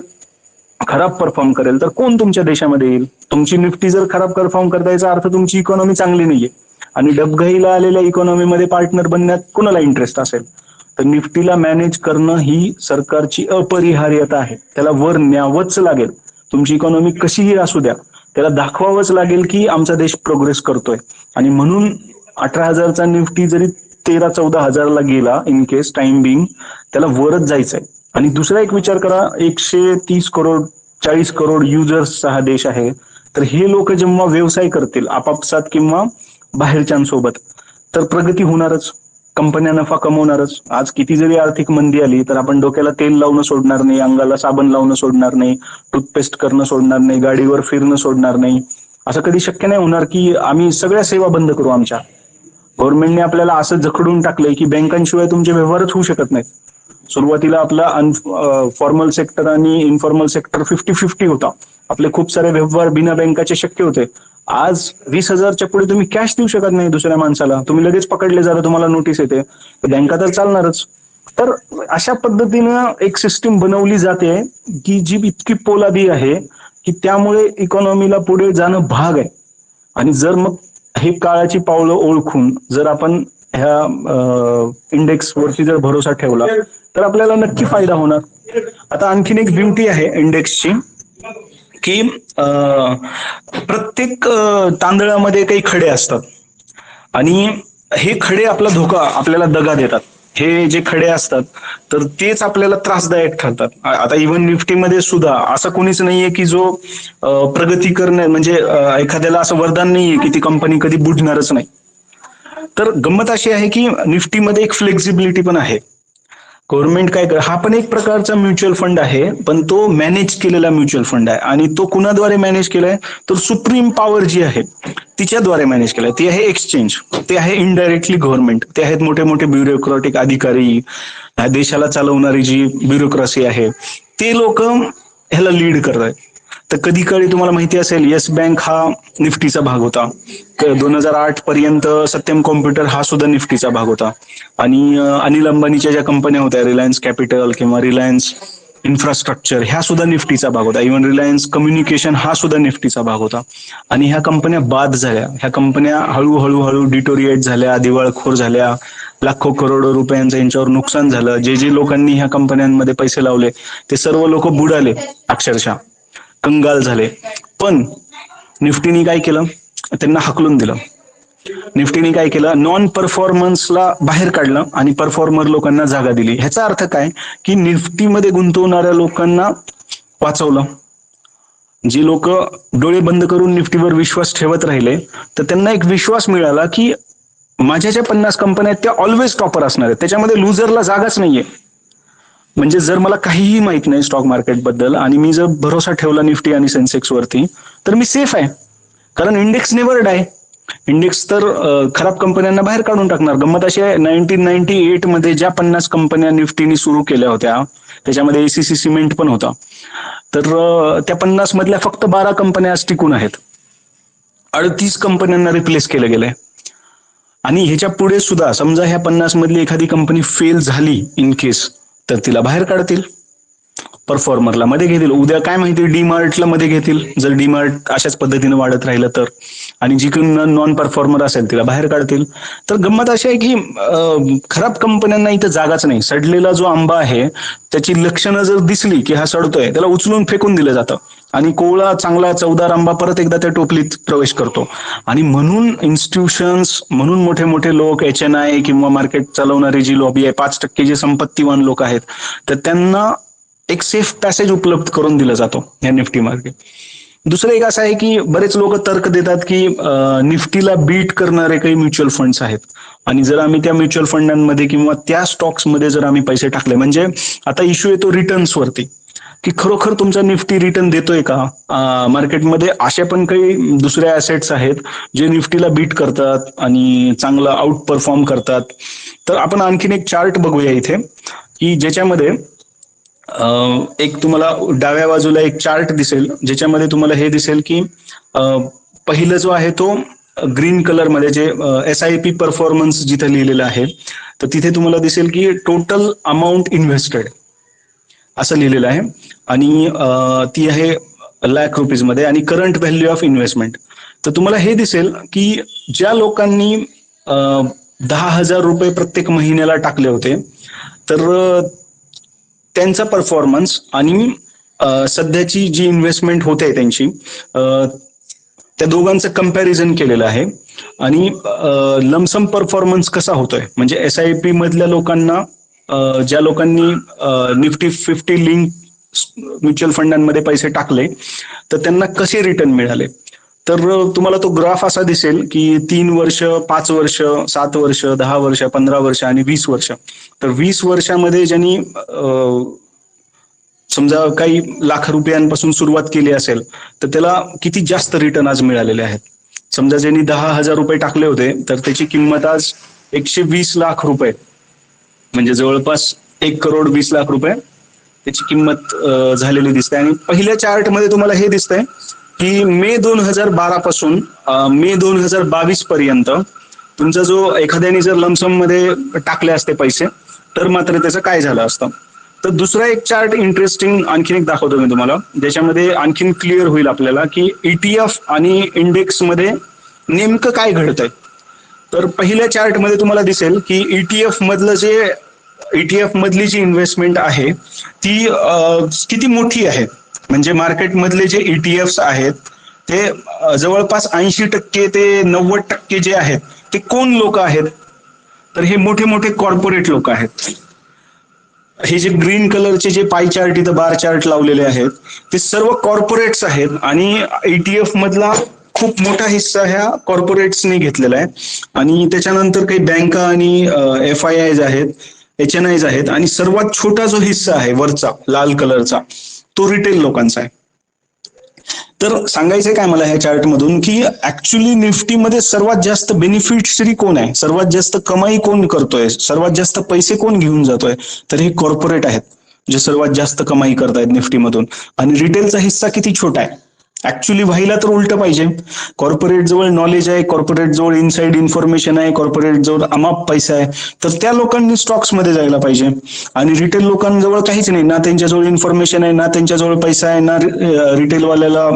खराब परफॉर्म करेल तर कोण तुमच्या देशामध्ये येईल? तुमची निफ्टी जर खराब परफॉर्म करता याचा अर्थ तुमची इकॉनॉमी चांगली नाहीये. आणि डबघाईला आलेल्या इकॉनॉमीमध्ये पार्टनर बनण्यात कोणाला इंटरेस्ट असेल? तर निफ्टीला मॅनेज करणं ही सरकारची अपरिहार्यता आहे. त्याला वर न्यावंच लागेल. तुमची इकॉनॉमी कशीही असू द्या, त्याला दाखवावंच लागेल की आमचा देश प्रोग्रेस करतोय. आणि म्हणून 18,000चा निफ्टी जरी 13-14,000ला गेला इन केस टाइम बिंग, त्याला वरच जायचंय. आणि दुसरा एक विचार करा, 130 करोड 40 करोड युजर्सचा हा देश आहे. तर हे लोक जेव्हा व्यवसाय करतील आपापसात किंवा बाहेरच्यांसोबत तर प्रगती होणारच, कंपन्या नफा कमवणारच. आज किती जरी आर्थिक मंदी आली तर आपण डोक्याला तेल लावणं सोडणार नाही, अंगाला साबण लावणं सोडणार नाही, टूथपेस्ट करणं सोडणार नाही, गाडीवर फिरणं सोडणार नाही. असं कधी शक्य नाही होणार की आम्ही सगळ्या सेवा बंद करू आमच्या. गव्हर्नमेंटने आपल्याला असं जखडून टाकलंय की बँकांशिवाय तुमचे व्यवहारच होऊ शकत नाहीत. सुरुवातीला आपला फॉर्मल सेक्टर आणि इन्फॉर्मल सेक्टर 50-50 होता. आपले खूप सारे व्यवहार बिना बँकाचे शक्य होते. आज 20,000च्या पुढे तुम्ही कॅश देऊ शकत नाही दुसऱ्या माणसाला, तुम्ही लगेच पकडले जाता, तुम्हाला नोटीस येते. बँका तर चालणारच. तर अशा पद्धतीनं एक सिस्टीम बनवली जाते की जी इतकी पोलादी आहे की त्यामुळे इकॉनॉमीला पुढे जाणं भाग आहे. आणि जर मग हे काळाची पावलं ओळखून जर आपण ह्या इंडेक्स वरती जर भरोसा ठेवला तर आपल्याला नक्की फायदा होणार. आता आणखीन एक ब्युटी आहे इंडेक्सची की प्रत्येक तांदळामध्ये काही खडे असतात आणि हे खडे आपल्याला दगा देतात. हे जे खडे असतात तर तेच आपल्याला त्रासदायक ठरतात. आता इव्हन निफ्टीमध्ये सुद्धा असं कोणीच नाहीये की जो प्रगती करणे म्हणजे एखाद्याला असं वरदान नाहीये की ती कंपनी कधी बुडणारच नाही. तर गंमत अशी आहे की निफ्टीमध्ये एक फ्लेक्झिबिलिटी पण आहे. गव्हर्नमेंट काय हा पण एक प्रकारचा म्युच्युअल फंड आहे, पण तो मॅनेज केलेला म्युच्युअल फंड आहे. आणि तो कुणाद्वारे मॅनेज केलाय तर सुप्रीम पॉवर जी आहे तिच्याद्वारे मॅनेज केलाय. ती आहे एक्सचेंज, ते आहे इनडायरेक्टली गव्हर्नमेंट, ते आहेत मोठे मोठे ब्युरोक्रॅटिक अधिकारी, देशाला चालवणारी जी ब्युरोक्रेसी आहे ते लोक ह्याला लीड करतात. तर कधी काळी तुम्हाला माहिती असेल येस बँक हा निफ्टीचा भाग होता. 2008 पर्यंत सत्यम कॉम्प्युटर हा सुद्धा निफ्टीचा भाग होता. आणि अनिल अंबानीच्या ज्या कंपन्या होत्या रिलायन्स कॅपिटल किंवा रिलायन्स इन्फ्रास्ट्रक्चर ह्या सुद्धा निफ्टीचा भाग होता. इव्हन रिलायन्स कम्युनिकेशन हा सुद्धा निफ्टीचा भाग होता. आणि ह्या कंपन्या बाद झाल्या. ह्या कंपन्या हळूहळू डिटोरिएट झाल्या, दिवाळखोर झाल्या, लाखो करोडो रुपयांचं यांच्यावर नुकसान झालं. जे जे लोकांनी ह्या कंपन्यांमध्ये पैसे लावले ते सर्व लोक बुडाले, अक्षरशः कंगाल झाले. पण निफ्टीने काय केलं, त्यांना हकलून दिलं. निफ्टीने काय केलं, नॉन परफॉर्मन्सला बाहेर काढलं आणि परफॉर्मर लोकांना जागा दिली. ह्याचा अर्थ काय की निफ्टीमध्ये गुंतवणाऱ्या लोकांना वाचवलं. जी लोक डोळे बंद करून निफ्टीवर विश्वास ठेवत राहिले, तर त्यांना एक विश्वास मिळाला की माझ्या ज्या 50 कंपन्या आहेत त्या ऑलवेज टॉपर असणार आहेत, त्याच्यामध्ये लुजरला जागाच नाहीये. म्हणजे जर मला काहीही माहित नाही स्टॉक मार्केट बद्दल आणि मी जर भरोसा ठेवला निफ्टी आणि सेन्सेक्स वरती, तर मी सेफ आहे. कारण इंडेक्स नेव्हर डाय. इंडेक्स तर खराब कंपन्यांना बाहेर काढून टाकणार. गंमत अशी आहे, 1998 मध्ये ज्या 50 कंपन्या निफ्टीने सुरू केल्या होत्या त्याच्यामध्ये एसीसी सिमेंट पण होता, तर त्या 50 मधल्या फक्त 12 कंपन्या आज टिकून आहेत. 38 कंपन्यांना रिप्लेस केलं गेलंय. आणि ह्याच्या पुढे सुद्धा समजा ह्या 50 मधली एखादी कंपनी फेल झाली इन केस, तर तिला बाहेर काढतील, परफॉर्मरला मध्ये घेतील. उद्या काय माहिती डीमार्टला मध्ये घेतील जर डीमार्ट अशाच पद्धतीने वाढत राहिलं तर. आणि जी नॉन परफॉर्मर असेल तिला बाहेर काढतील. तर गंमत अशी आहे की खराब कंपन्यांना इथं जागाच नाही. सडलेला जो आंबा आहे त्याची लक्षणं जर दिसली की हा सडतोय, त्याला उचलून फेकून दिलं जातं आणि कोवळा चांगला चवदार आंबा परत एकदा त्या टोपलीत प्रवेश करतो. आणि म्हणून इन्स्टिट्यूशन्स, म्हणून मोठे मोठे लोक, HNI किंवा मार्केट चालवणारी जी लॉबी आहे, 5% जे संपत्तीवान लोक आहेत, तर त्यांना एक सेफ पॅसेज उपलब्ध करून दिला जातो या निफ्टी मार्केट. दुसरं एक असं आहे की बरेच लोक तर्क देतात की निफ्टीला बीट करणारे काही म्युच्युअल फंड्स आहेत, आणि जर आम्ही त्या म्युच्युअल फंडांमध्ये किंवा त्या स्टॉक्समध्ये जर आम्ही पैसे टाकले, म्हणजे आता इश्यू येतो रिटर्न्स वरती, की खरोखर तुमचा निफ्टी रिटर्न देतोय का. मार्केटमध्ये अशा पण काही दुसऱ्या ऍसेट्स आहेत जे निफ्टीला बीट करतात आणि चांगला आउट परफॉर्म करतात. तर आपण आणखीन एक चार्ट बघूया इथे की ज्याच्यामध्ये एक तुम्हाला डाव्या बाजूला एक चार्ट दिसेल, ज्याच्यामध्ये तुम्हाला हे दिसेल की पहिलं जो आहे तो ग्रीन कलर मध्ये जे SIP परफॉर्मन्स जिथे लिहिलेलं आहे, तर तिथे तुम्हाला दिसेल की टोटल अमाऊंट इन्व्हेस्टेड असं लिहिलेलं आहे, आणि ती आहे लाख मध्ये, आणि करंट व्हॅल्यू ऑफ इन्व्हेस्टमेंट. तर तुम्हाला हे दिसेल की ज्या लोकांनी 10,000 रुपये प्रत्येक महिन्याला टाकले होते, तर त्यांचा परफॉर्मन्स आणि सध्याची जी इन्व्हेस्टमेंट होते त्यांची, त्या दोघांचं कंपॅरिझन केलेलं आहे. आणि लमसम परफॉर्मन्स कसा होतोय, म्हणजे SIP मधल्या लोकांना, ज्या लोकांनी निफ्टी 50 लिंक म्युच्युअल फंडांमध्ये पैसे टाकले, तर त्यांना कसे रिटर्न मिळाले. तर तुम्हाला तो ग्राफ असा दिसेल की 3 वर्ष, 5 वर्ष, 7 वर्ष, 10 वर्ष, 15 वर्ष आणि 20 वर्ष. तर 20 वर्षामध्ये ज्यांनी समजा काही लाख रुपयांपासून सुरुवात केली असेल, तर त्याला किती जास्त रिटर्न आज मिळालेले आहेत. समजा ज्यांनी 10,000 रुपये टाकले होते, तर त्याची किंमत आज 120 लाख रुपये, म्हणजे जवळपास 1,20,00,000 रुपये त्याची किंमत झालेली दिसते. आणि पहिल्या चार्टमध्ये तुम्हाला हे दिसतंय की मे 2012 पासून मे 2022 पर्यंत तुमचा जो एखाद्याने जर लमसम मध्ये टाकले असते पैसे, तर मात्र त्याचं काय झालं असतं. तर दुसरा एक चार्ट इंटरेस्टिंग आणखीन एक दाखवतो मी तुम्हाला, ज्याच्यामध्ये आणखीन क्लिअर होईल आपल्याला की ETF आणि इंडेक्स मध्ये नेमकं काय घडतंय. तर पहिल्या चार्टमध्ये तुम्हाला दिसेल की ETF मधली जी इन्व्हेस्टमेंट आहे ती किती मोठी आहे. म्हणजे मार्केट मधले जे ETFs आहेत ते जवळपास 80% ते 90% जे आहेत ते कोण लोक आहेत, तर हे मोठे मोठे कॉर्पोरेट लोक आहेत. हे जे ग्रीन कलरचे जे पाय चार्ट इथं बार चार्ट लावलेले आहेत ते सर्व कॉर्पोरेट्स आहेत, आणि ETF मधला खूप मोठा हिस्सा ह्या कॉर्पोरेट्सने घेतलेला आहे. आणि त्याच्यानंतर काही बँका आणि FIIs आहेत, HNIs आहेत, आणि सर्वात छोटा जो हिस्सा आहे वरचा लाल कलरचा तो रिटेल लोकांचा आहे. तर सांगायचंय काय मला ह्या चार्ट मधून की ऍक्च्युली निफ्टीमध्ये सर्वात जास्त बेनिफिशियरी कोण आहे, सर्वात जास्त कमाई कोण करतोय, सर्वात जास्त पैसे कोण घेऊन जातोय, तर हे कॉर्पोरेट आहेत जे सर्वात जास्त कमाई करतायत निफ्टीमधून. आणि रिटेलचा हिस्सा किती छोटा आहे. ऍक्च्युली व्हायला तर उलट पाहिजे. कॉर्पोरेट जवळ नॉलेज आहे, कॉर्पोरेट जवळ इनसाइड इन्फॉर्मेशन आहे, कॉर्पोरेट जवळ अमाप पैसा आहे, तर त्या लोकांनी स्टॉक्स मध्ये जायला पाहिजे. आणि रिटेल लोकांजवळ काहीच नाही, ना त्यांच्याजवळ इन्फॉर्मेशन आहे, ना त्यांच्याजवळ पैसा आहे, ना रिटेलवाल्याला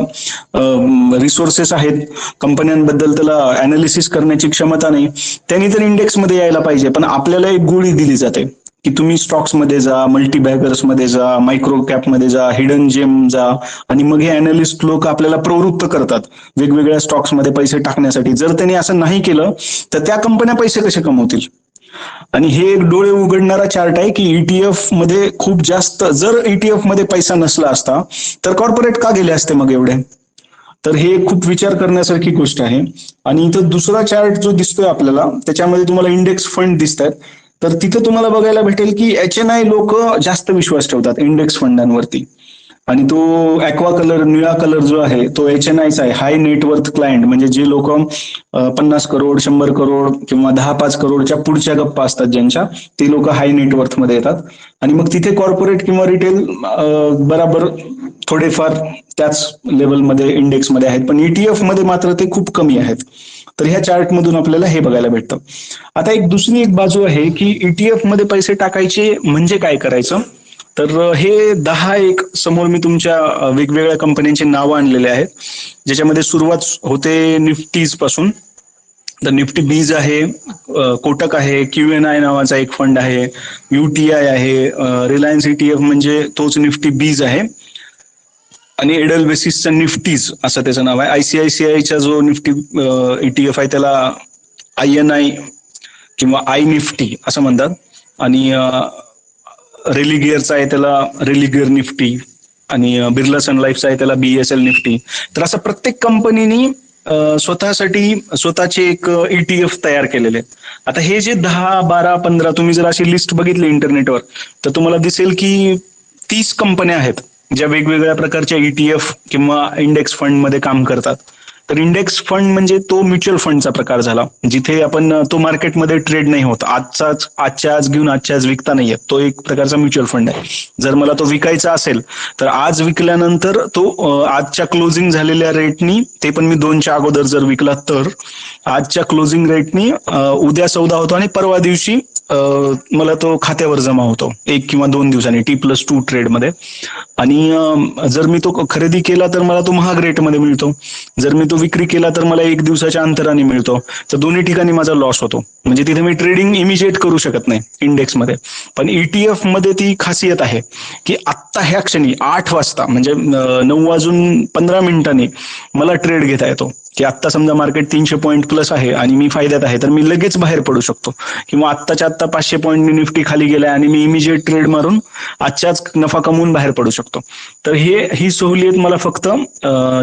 रिसोर्सेस आहेत कंपन्यांबद्दल त्याला अनालिसिस करण्याची क्षमता नाही. त्यांनी तर इंडेक्स मध्ये यायला पाहिजे. पण आपल्याला एक गोळी दिली जाते की तुम्ही स्टॉक्स मध्ये जा, मल्टीबॅगर्स मध्ये जा, मायक्रो कॅप मध्ये जा, हिडन जेम जा, आणि मग हे अनालिस्ट लोक आपल्याला प्रवृत्त करतात वेगवेगळ्या स्टॉक्स मध्ये पैसे टाकण्यासाठी. जर त्यांनी असं नाही केलं तर त्या कंपन्या पैसे कसे कमवतील. आणि हे एक डोळे उघडणारा चार्ट आहे की ईटीएफ मध्ये खूप जास्त, जर ईटीएफ मध्ये पैसा नसला असता तर कॉर्पोरेट का गेले असते मग एवढे? तर हे खूप विचार करण्यासारखी गोष्ट आहे. आणि इथं दुसरा चार्ट जो दिसतोय आपल्याला त्याच्यामध्ये तुम्हाला इंडेक्स फंड दिसत आहेत. तर तिथं तुम्हाला बघायला भेटेल की HNI लोक जास्त विश्वास ठेवतात इंडेक्स फंडांवरती. आणि तो ऍक्वा कलर, निळा कलर जो आहे तो HNIचा आहे, हाय नेटवर्थ क्लायंट. म्हणजे जे लोक 50 करोड, 100 करोड किंवा 10-5 करोडच्या पुढच्या गप्पा असतात ज्यांच्या, ते लोक हाय नेटवर्थ मध्ये येतात. आणि मग तिथे कॉर्पोरेट किंवा रिटेल बराबर थोडेफार त्याच लेवलमध्ये इंडेक्समध्ये आहेत, पण ETF मध्ये मात्र ते खूप कमी आहेत. तर ह्या चार्ट मधून आपल्याला हे बघायला भेटतं. आता एक दुसरी एक बाजू आहे की ETF मध्ये पैसे टाकायचे म्हणजे काय करायचं. तर हे 10 एक समोर मी तुमच्या वेगवेगळ्या कंपन्यांची नावं आणलेले आहेत, ज्याच्यामध्ये सुरुवात होते निफ्टीज पासून. तर निफ्टी बीज आहे, कोटक आहे, QNI नावाचा एक फंड आहे, UTI आहे, रिलायन्स ETF म्हणजे तोच निफ्टी बीज आहे, आणि एडल बेसिसचा निफ्टीज असं त्याचं नाव आहे. ICICIचा जो निफ्टी ETF आहे त्याला INI किंवा आय निफ्टी असं म्हणतात. आणि रेलिगियरचा आहे त्याला रेलिगियर निफ्टी, आणि बिर्ला सन लाईफचा आहे त्याला BSL निफ्टी. तर असं प्रत्येक कंपनीनी स्वतःसाठी स्वतःचे एक ETF तयार केलेले आहेत. आता हे जे 10, 12, 15 तुम्ही जर अशी लिस्ट बघितली इंटरनेटवर तर तुम्हाला दिसेल की 30 कंपन्या आहेत ज्या वेगवेगळ्या प्रकारच्या ETF किंवा इंडेक्स फंड मध्ये काम करतात. तर इंडेक्स फंड म्हणजे तो म्युच्युअल फंडचा प्रकार झाला, जिथे आपण तो मार्केटमध्ये ट्रेड नाही होत, आजच्या आज घेऊन आजच्या आज विकता नाही येत. तो एक प्रकारचा म्युच्युअल फंड आहे. जर मला तो विकायचा असेल तर आज विकल्यानंतर तो आजच्या क्लोजिंग झालेल्या रेटनी, ते पण मी 2च्या अगोदर जर विकला तर आजच्या क्लोजिंग रेटनी उद्या सौदा होतो आणि परवा दिवशी मला तो खात्यावर जमा होतो 1 किंवा 2 दिवसांनी T+2 ट्रेड मध्ये. आणि जर मी तो खरेदी केला तर मला तो महाग रेटमध्ये मिळतो, जर मी तो विक्री केला तर मला 1 दिवसाच्या अंतराने मिळतो. तर दोन्ही ठिकाणी माझा लॉस होतो. म्हणजे तिथे मी ट्रेडिंग इमिजिएट करू शकत नाही इंडेक्समध्ये. पण ETF मध्ये ती खासियत आहे की आत्ता ह्या क्षणी 8 वाजता म्हणजे 9:15 मला ट्रेड घेता येतो. की आत्ता समजा मार्केट 300 पॉईंट प्लस आहे आणि मी फायद्यात आहे तर मी लगेच बाहेर पडू शकतो. किंवा आत्ताच्या आत्ता 500 पॉईंट निफ्टी खाली गेलाय आणि मी इमिजिएट ट्रेड मारून आजच्याच नफा कमवून बाहेर पडू शकतो. तर ही सहूलियत मला फक्त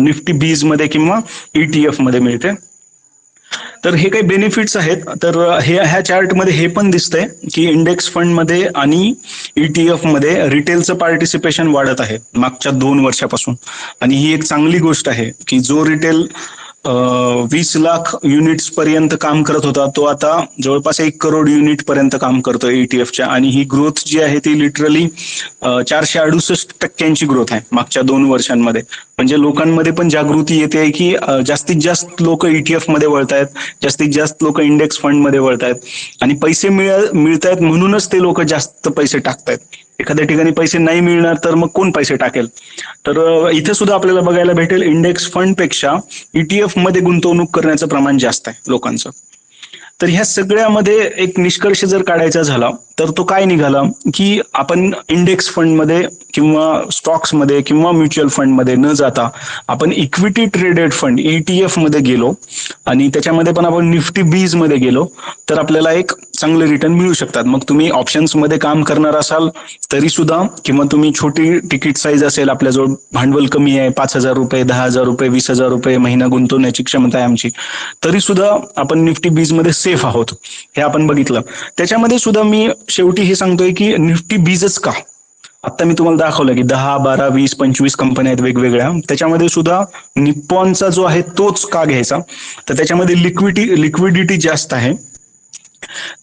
निफ्टी बीज मध्ये किंवा ETF मध्ये मिळते. तर हे काही बेनिफिट्स आहेत. तर ह्या चार्टमध्ये हे पण दिसतंय की इंडेक्स फंड मध्ये आणि ETF मध्ये रिटेलचं पार्टिसिपेशन वाढत आहे मागच्या 2 वर्षापासून. आणि ही एक चांगली गोष्ट आहे की जो रिटेल 20 लाख युनिट्स पर्यंत काम करत होता तो आता जवळपास 1 करोड युनिट पर्यंत काम करतोय ETFच्या. आणि ही ग्रोथ जी आहे ती लिटरली 468% ग्रोथ आहे मागच्या 2 वर्षांमध्ये. म्हणजे लोकांमध्ये पण जागृती येते की जास्तीत जास्त लोक ETF मध्ये वळतायत, जास्तीत जास्त लोक इंडेक्स फंड मध्ये वळतायत, आणि पैसे मिळतायत म्हणूनच ते लोक जास्त पैसे टाकतायत. एखाद्या ठिकाणी पैसे नाही मिळणार तर मग कोण पैसे टाकेल. तर इथे सुद्धा आपल्याला बघायला भेटेल इंडेक्स फंड पेक्षा ETF मध्ये गुंतवणूक करण्याचं प्रमाण जास्त आहे लोकांचं. तर ह्या सगळ्यामध्ये एक निष्कर्ष जर काढायचा झाला तर तो काय निघाला की आपण इंडेक्स फंड मध्ये किंवा स्टॉक्स मध्ये किंवा म्युच्युअल फंड मध्ये न जाता आपण इक्विटी ट्रेडेड फंड ETF मध्ये गेलो आणि त्याच्यामध्ये पण आपण निफ्टी बीज मध्ये गेलो तर आपल्याला एक चांगले रिटर्न मिळू शकतात. मग तुम्ही ऑप्शन्स मध्ये काम करणार असाल तरी सुद्धा, किंवा तुम्ही छोटी तिकीट साईज असेल, आपल्याजवळ भांडवल कमी आहे, 5,000 रुपये, 10,000 रुपये, 20,000 रुपये महिना गुंतवण्याची क्षमता आहे आमची, तरी सुद्धा आपण निफ्टी बीज मध्ये सेफ आहोत हे आपण बघितलं. त्याच्यामध्ये सुद्धा मी शेवटी हे सांगतोय की निफ्टी बीजच का. आता मी तुम्हाला दाखवलं की 10, 12, 20, 25 कंपन्या आहेत वेगवेगळ्या, त्याच्यामध्ये सुद्धा निप्पॉनचा जो आहे तोच का घ्यायचा. तर त्याच्यामध्ये लिक्विडिटी जास्त आहे.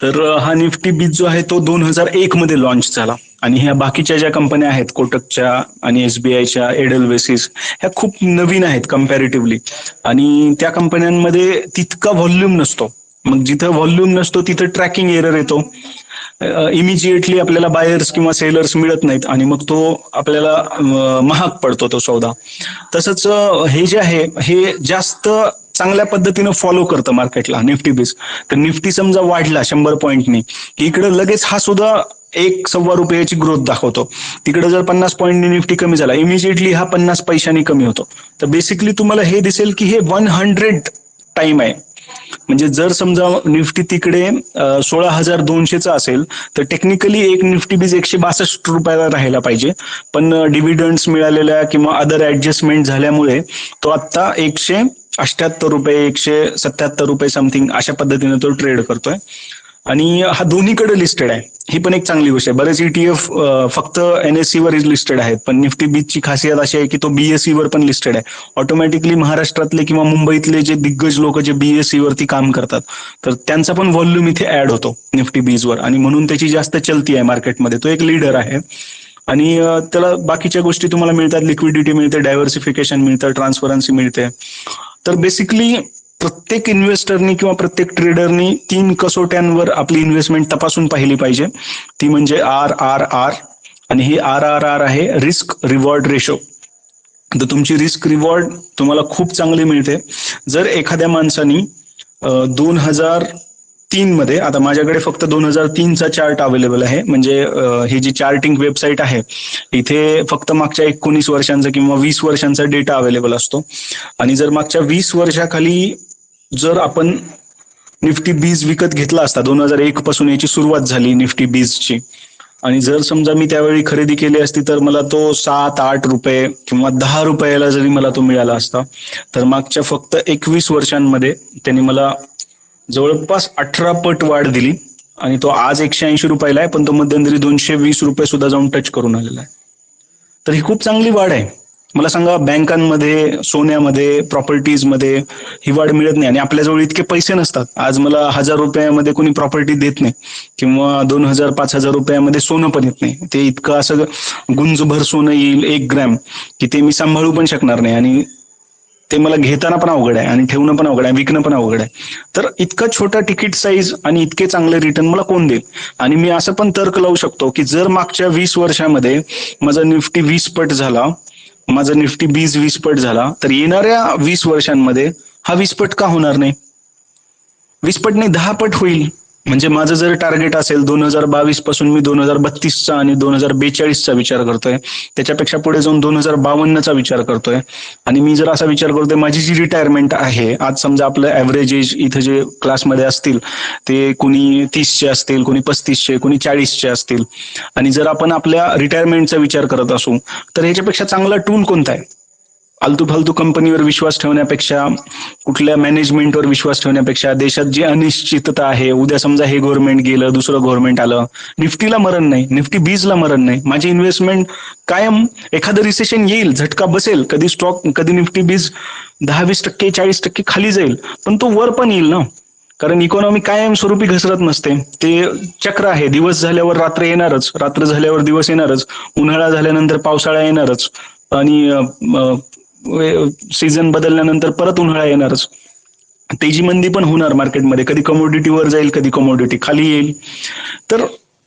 तर हा निफ्टी बीज जो आहे तो 2001 मध्ये लॉन्च झाला. आणि ह्या बाकीच्या ज्या कंपन्या आहेत कोटकच्या आणि SBIच्या, एडल बेसिस, ह्या खूप नवीन आहेत कम्पॅरेटिव्हली. आणि त्या कंपन्यांमध्ये तितका व्हॉल्यूम नसतो. मग जिथं व्हॉल्यूम नसतो तिथं ट्रॅकिंग एरर येतो, इमिजिएटली आपल्याला बायर्स किंवा सेलर्स मिळत नाहीत आणि मग तो आपल्याला महाग पडतो तो सौदा. तसंच हे जे आहे हे जास्त चांगल्या पद्धतीनं फॉलो करतं मार्केटला निफ्टी बीज. तर निफ्टी समजा वाढला 100 पॉईंटनी की इकडे लगेच हा सुद्धा 1-1.25 रुपयाची ग्रोथ दाखवतो. तिकडे जर 50 पॉईंटनी निफ्टी कमी झाला इमिजिएटली हा 50 पैशांनी कमी होतो. तर बेसिकली तुम्हाला हे दिसेल की हे 100 टाइम आहे म्हणजे जर समजा निफ्टी तिकडे 16,200चा असेल तर टेक्निकली एक निफ्टी बीज 162 रुपयाला राहायला पाहिजे, पण डिव्हिडंड्स मिळालेल्या किंवा अदर ऍडजस्टमेंट झाल्यामुळे तो आता 178 रुपये 177 रुपये समथिंग अशा पद्धतीने तो ट्रेड करतोय. आणि हा दोन्हीकडे लिस्टेड आहे, ही पण एक चांगली गोष्ट आहे. बरेच ETF फक्त NSE वर लिस्टेड आहेत, पण निफ्टी बीजची खासियत अशी आहे की तो BSE वर पण लिस्टेड आहे. ऑटोमॅटिकली महाराष्ट्रातले किंवा मुंबईतले जे दिग्गज लोक जे BSE वरती काम करतात तर त्यांचा पण व्हॉल्यूम इथे ऍड होतो निफ्टी बीजवर, आणि म्हणून त्याची जास्त चलती आहे मार्केटमध्ये. तो एक लीडर आहे आणि त्याला बाकीच्या गोष्टी तुम्हाला मिळतात, लिक्विडिटी मिळते, डायव्हर्सिफिकेशन मिळतं, ट्रान्सपरन्सी मिळते. तर बेसिकली प्रत्येक इन्व्हेस्टरनी किंवा प्रत्येक ट्रेडरनी 3 कसोट्यांवर आपली इन्व्हेस्टमेंट तपासून पाहिली पाहिजे. ती म्हणजे RRR, आणि ही RRR आहे रिस्क रिवॉर्ड रेशो. तर तुमची रिस्क रिवॉर्ड तुम्हाला खूप चांगली मिळते जर एखाद्या माणसानी 2003 मध्ये, आता माझ्याकडे फक्त 2003चा चार्ट अवेलेबल आहे, म्हणजे ही जी चार्टिंग वेबसाईट आहे इथे फक्त मागच्या 19 वर्षांचा किंवा 20 वर्षांचा डेटा अवेलेबल असतो. आणि जर मागच्या 20 वर्षाखाली जर आपण निफ्टी बीज विकत घेतला असता, 2001 पासून याची सुरुवात झाली निफ्टी बीजची, आणि जर समजा मी त्यावेळी खरेदी केली असती तर मला तो 7-8 रुपये किंवा 10 रुपयाला जरी मला तो मिळाला असता, तर मागच्या फक्त 21 वर्षांमध्ये त्यांनी मला जवळपास 18 पट वाढ दिली. आणि तो आज 180 रुपयाला आहे, पण तो मध्यंतरी 220 रुपये सुद्धा जाऊन टच करून आलेला आहे. तर ही खूप चांगली वाढ आहे. मला सांगा, बँकांमध्ये, सोन्यामध्ये, प्रॉपर्टीजमध्ये ही वाढ मिळत नाही, आणि आपल्याजवळ इतके पैसे नसतात. आज मला 1000 रुपयामध्ये कोणी प्रॉपर्टी देत नाही, किंवा 2000-5000 रुपयामध्ये सोनं पण येत नाही. ते इतकं असं गुंजभर सोनं येईल 1 ग्रॅम की ते मी सांभाळू पण शकणार नाही, आणि ते मला घेताना पण अवघड आहे, आणि ठेवणं पण अवघड आहे, विकणं पण अवघड आहे. तर इतका छोटा तिकीट साईज आणि इतके चांगले रिटर्न मला कोण देईल? आणि मी असं पण तर्क लावू शकतो की जर मागच्या 20 वर्षामध्ये माझा निफ्टी 20 पट झाला, माझा निफ्टी बीज 20 पट झाला, तर येणाऱ्या 20 वर्षांमध्ये हा 20 पट का होणार नाही? 20 पट नाही, 10 पट होईल. म्हणजे माझं जर टार्गेट असेल 2022 पासून मी 2032चा आणि 2042चा विचार करतोय, त्याच्यापेक्षा पुढे जाऊन 2052चा विचार करतोय, आणि मी जर असा विचार करतोय माझी जी रिटायरमेंट आहे, आज समजा आपलं ऍव्हरेज एज इथं जे क्लासमध्ये असतील ते कोणी 30चे असतील, कोणी 35चे, कोणी 40चे असतील, आणि जर आपण आपल्या रिटायरमेंटचा विचार करत असू तर ह्याच्यापेक्षा चांगला टूल कोणता आहे? आलतू फालतू कंपनीवर विश्वास ठेवण्यापेक्षा, कुठल्या मॅनेजमेंटवर विश्वास ठेवण्यापेक्षा, देशात जी अनिश्चितता आहे, उद्या समजा हे गव्हर्नमेंट गेलं, दुसरं गव्हर्नमेंट आलं, निफ्टीला मरण नाही, निफ्टी बीजला मरण नाही. माझी इन्व्हेस्टमेंट कायम, एखादं रिसेशन येईल, झटका बसेल, कधी स्टॉक, कधी निफ्टी बीज 10-20%, 40% खाली जाईल, पण तो वर पण येईल ना. कारण इकॉनॉमी कायम स्वरूपी घसरत नसते, ते चक्र आहे. दिवस झाल्यावर रात्र येणारच, रात्र झाल्यावर दिवस येणारच, उन्हाळा झाल्यानंतर पावसाळा येणारच, आणि सीझन बदलल्यानंतर परत उन्हाळा येणारच. तेजी मंदी पण होणार मार्केटमध्ये, कधी कमोडिटी वर जाईल, कधी कमोडिटी खाली येईल. तर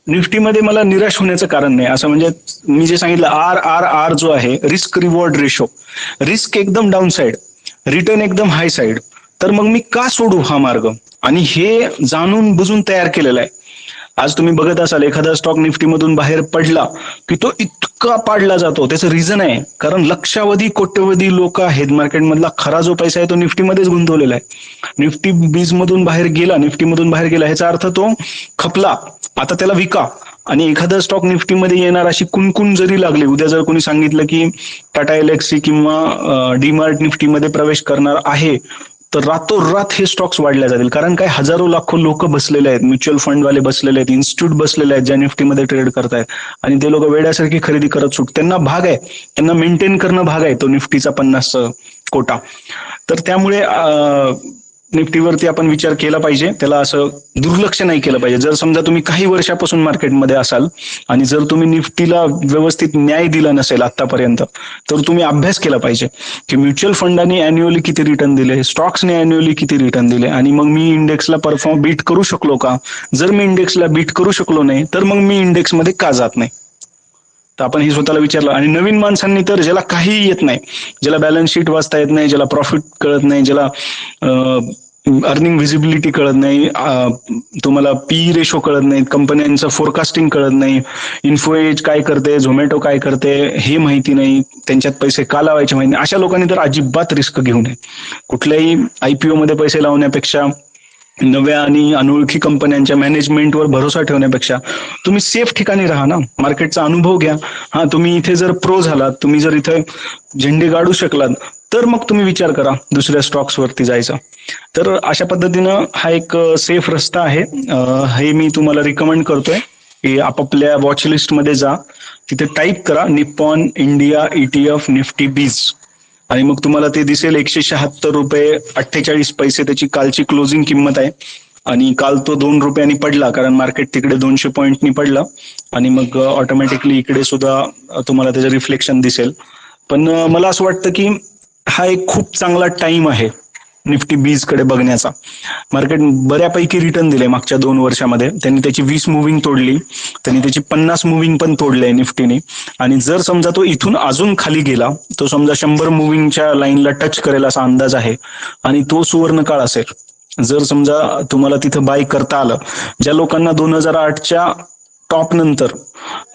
निफ्टीमध्ये मला निराश होण्याचं कारण नाही. असं म्हणजे मी जे सांगितलं, RRR जो आहे, रिस्क रिवॉर्ड रेशो, रिस्क एकदम डाऊन साईड, रिटर्न एकदम हाय साईड, तर मग मी का सोडू हा मार्ग? आणि हे जाणून बुजून तयार केलेला आहे. आज तुम्ही बघत असाल एखादा स्टॉक निफ्टीमधून बाहेर पडला की तो इतका पाडला जातो. त्याचं रिझन आहे कारण लक्षावधी कोट्यवधी लोक आहेत, मार्केटमधला खरा जो पैसा आहे तो निफ्टीमध्येच गुंतवलेला आहे. निफ्टी बीज मधून बाहेर गेला, निफ्टीमधून बाहेर गेला, ह्याचा अर्थ तो खपला, आता त्याला विका. आणि एखादा स्टॉक निफ्टीमध्ये येणार अशी कुणकुण जरी लागली, उद्या जर कोणी सांगितलं की टाटा एल्क्सी किंवा डीमार्ट निफ्टीमध्ये प्रवेश करणार आहे, तर रातोरात हे स्टॉक्स वाढल्या जातील. कारण काय, हजारो लाखो लोक बसलेले आहेत, म्युच्युअल फंडवाले बसलेले आहेत, इन्स्टिट्यूट बसलेले आहेत ज्या निफ्टीमध्ये ट्रेड करतायत, आणि ते लोक वेड्यासारखी खरेदी करत सुट. त्यांना भाग आहे, त्यांना मेंटेन करणं भाग आहे तो निफ्टीचा 50 कोटा. तर त्यामुळे निफ्टीवरती आपण विचार केला पाहिजे, त्याला असं दुर्लक्ष नाही केलं पाहिजे. जर समजा तुम्ही काही वर्षापासून मार्केटमध्ये असाल आणि जर तुम्ही निफ्टीला व्यवस्थित न्याय दिला नसेल आतापर्यंत, तर तुम्ही अभ्यास केला पाहिजे की म्युच्युअल फंडांनी अॅन्युअली किती रिटर्न दिले, स्टॉक्सने अॅन्युअली किती रिटर्न दिले, आणि मग मी इंडेक्सला बीट करू शकलो का? जर मी इंडेक्सला बीट करू शकलो नाही तर मग मी इंडेक्समध्ये का जात नाही? तर आपण हे स्वतःला विचारलं. आणि नवीन माणसांनी तर, ज्याला काही येत नाही, ज्याला बॅलन्स शीट वाचता येत नाही, ज्याला प्रॉफिट कळत नाही, ज्याला अर्निंग व्हिजिबिलिटी कळत नाही, तुम्हाला पी रेशो कळत नाही, कंपन्यांचं फोरकास्टिंग कळत नाही, इन्फोएज काय करते, झोमॅटो काय करते हे माहिती नाही, त्यांच्यात पैसे का लावायचे माहिती नाही. अशा लोकांनी तर अजिबात रिस्क घेऊ नये. कुठल्याही आयपीओ मध्ये पैसे लावण्यापेक्षा, नव्या आणि अनोळखी कंपन्यांच्या मॅनेजमेंटवर भरोसा ठेवण्यापेक्षा तुम्ही सेफ ठिकाणी राहा ना, मार्केटचा अनुभव घ्या. हा, तुम्ही इथे जर प्रो झालात, तुम्ही जर इथे झेंडे गाडू शकलात, तर मग तुम्ही विचार करा दुसऱ्या स्टॉक्स वरती जायचा. तर अशा पद्धतीनं हा एक सेफ रस्ता आहे. हे मी तुम्हाला रिकमेंड करतोय की आपापल्या वॉच लिस्ट मध्ये जा, तिथे टाईप करा निप्पॉन इंडिया ETF निफ्टी बीज, आणि मग तुम्हाला ते दिसेल ₹176.48 त्याची कालची क्लोजिंग किंमत आहे. आणि काल तो ₹2 पडला, कारण मार्केट तिकडे 200 पॉईंटनी पडला, आणि मग ऑटोमॅटिकली इकडे सुद्धा तुम्हाला त्याचं रिफ्लेक्शन दिसेल. पण मला असं वाटतं की हा एक खूप चांगला टाइम आहे निफ्टी बीज कडे बघण्याचा. मार्केट बऱ्यापैकी रिटर्न दिले मागच्या 2 वर्षामध्ये. त्यांनी त्याची 20 मुव्हिंग तोडली, त्यांनी त्याची 50 मुव्हिंग पण तोडले निफ्टीने. आणि जर समजा तो इथून अजून खाली गेला, तो समजा 100 मुव्हिंगच्या लाईनला टच करेल असा अंदाज आहे, आणि तो सुवर्ण काळ असेल. जर समजा तुम्हाला तिथं बाय करता आलं, ज्या लोकांना 2008च्या टॉप नंतर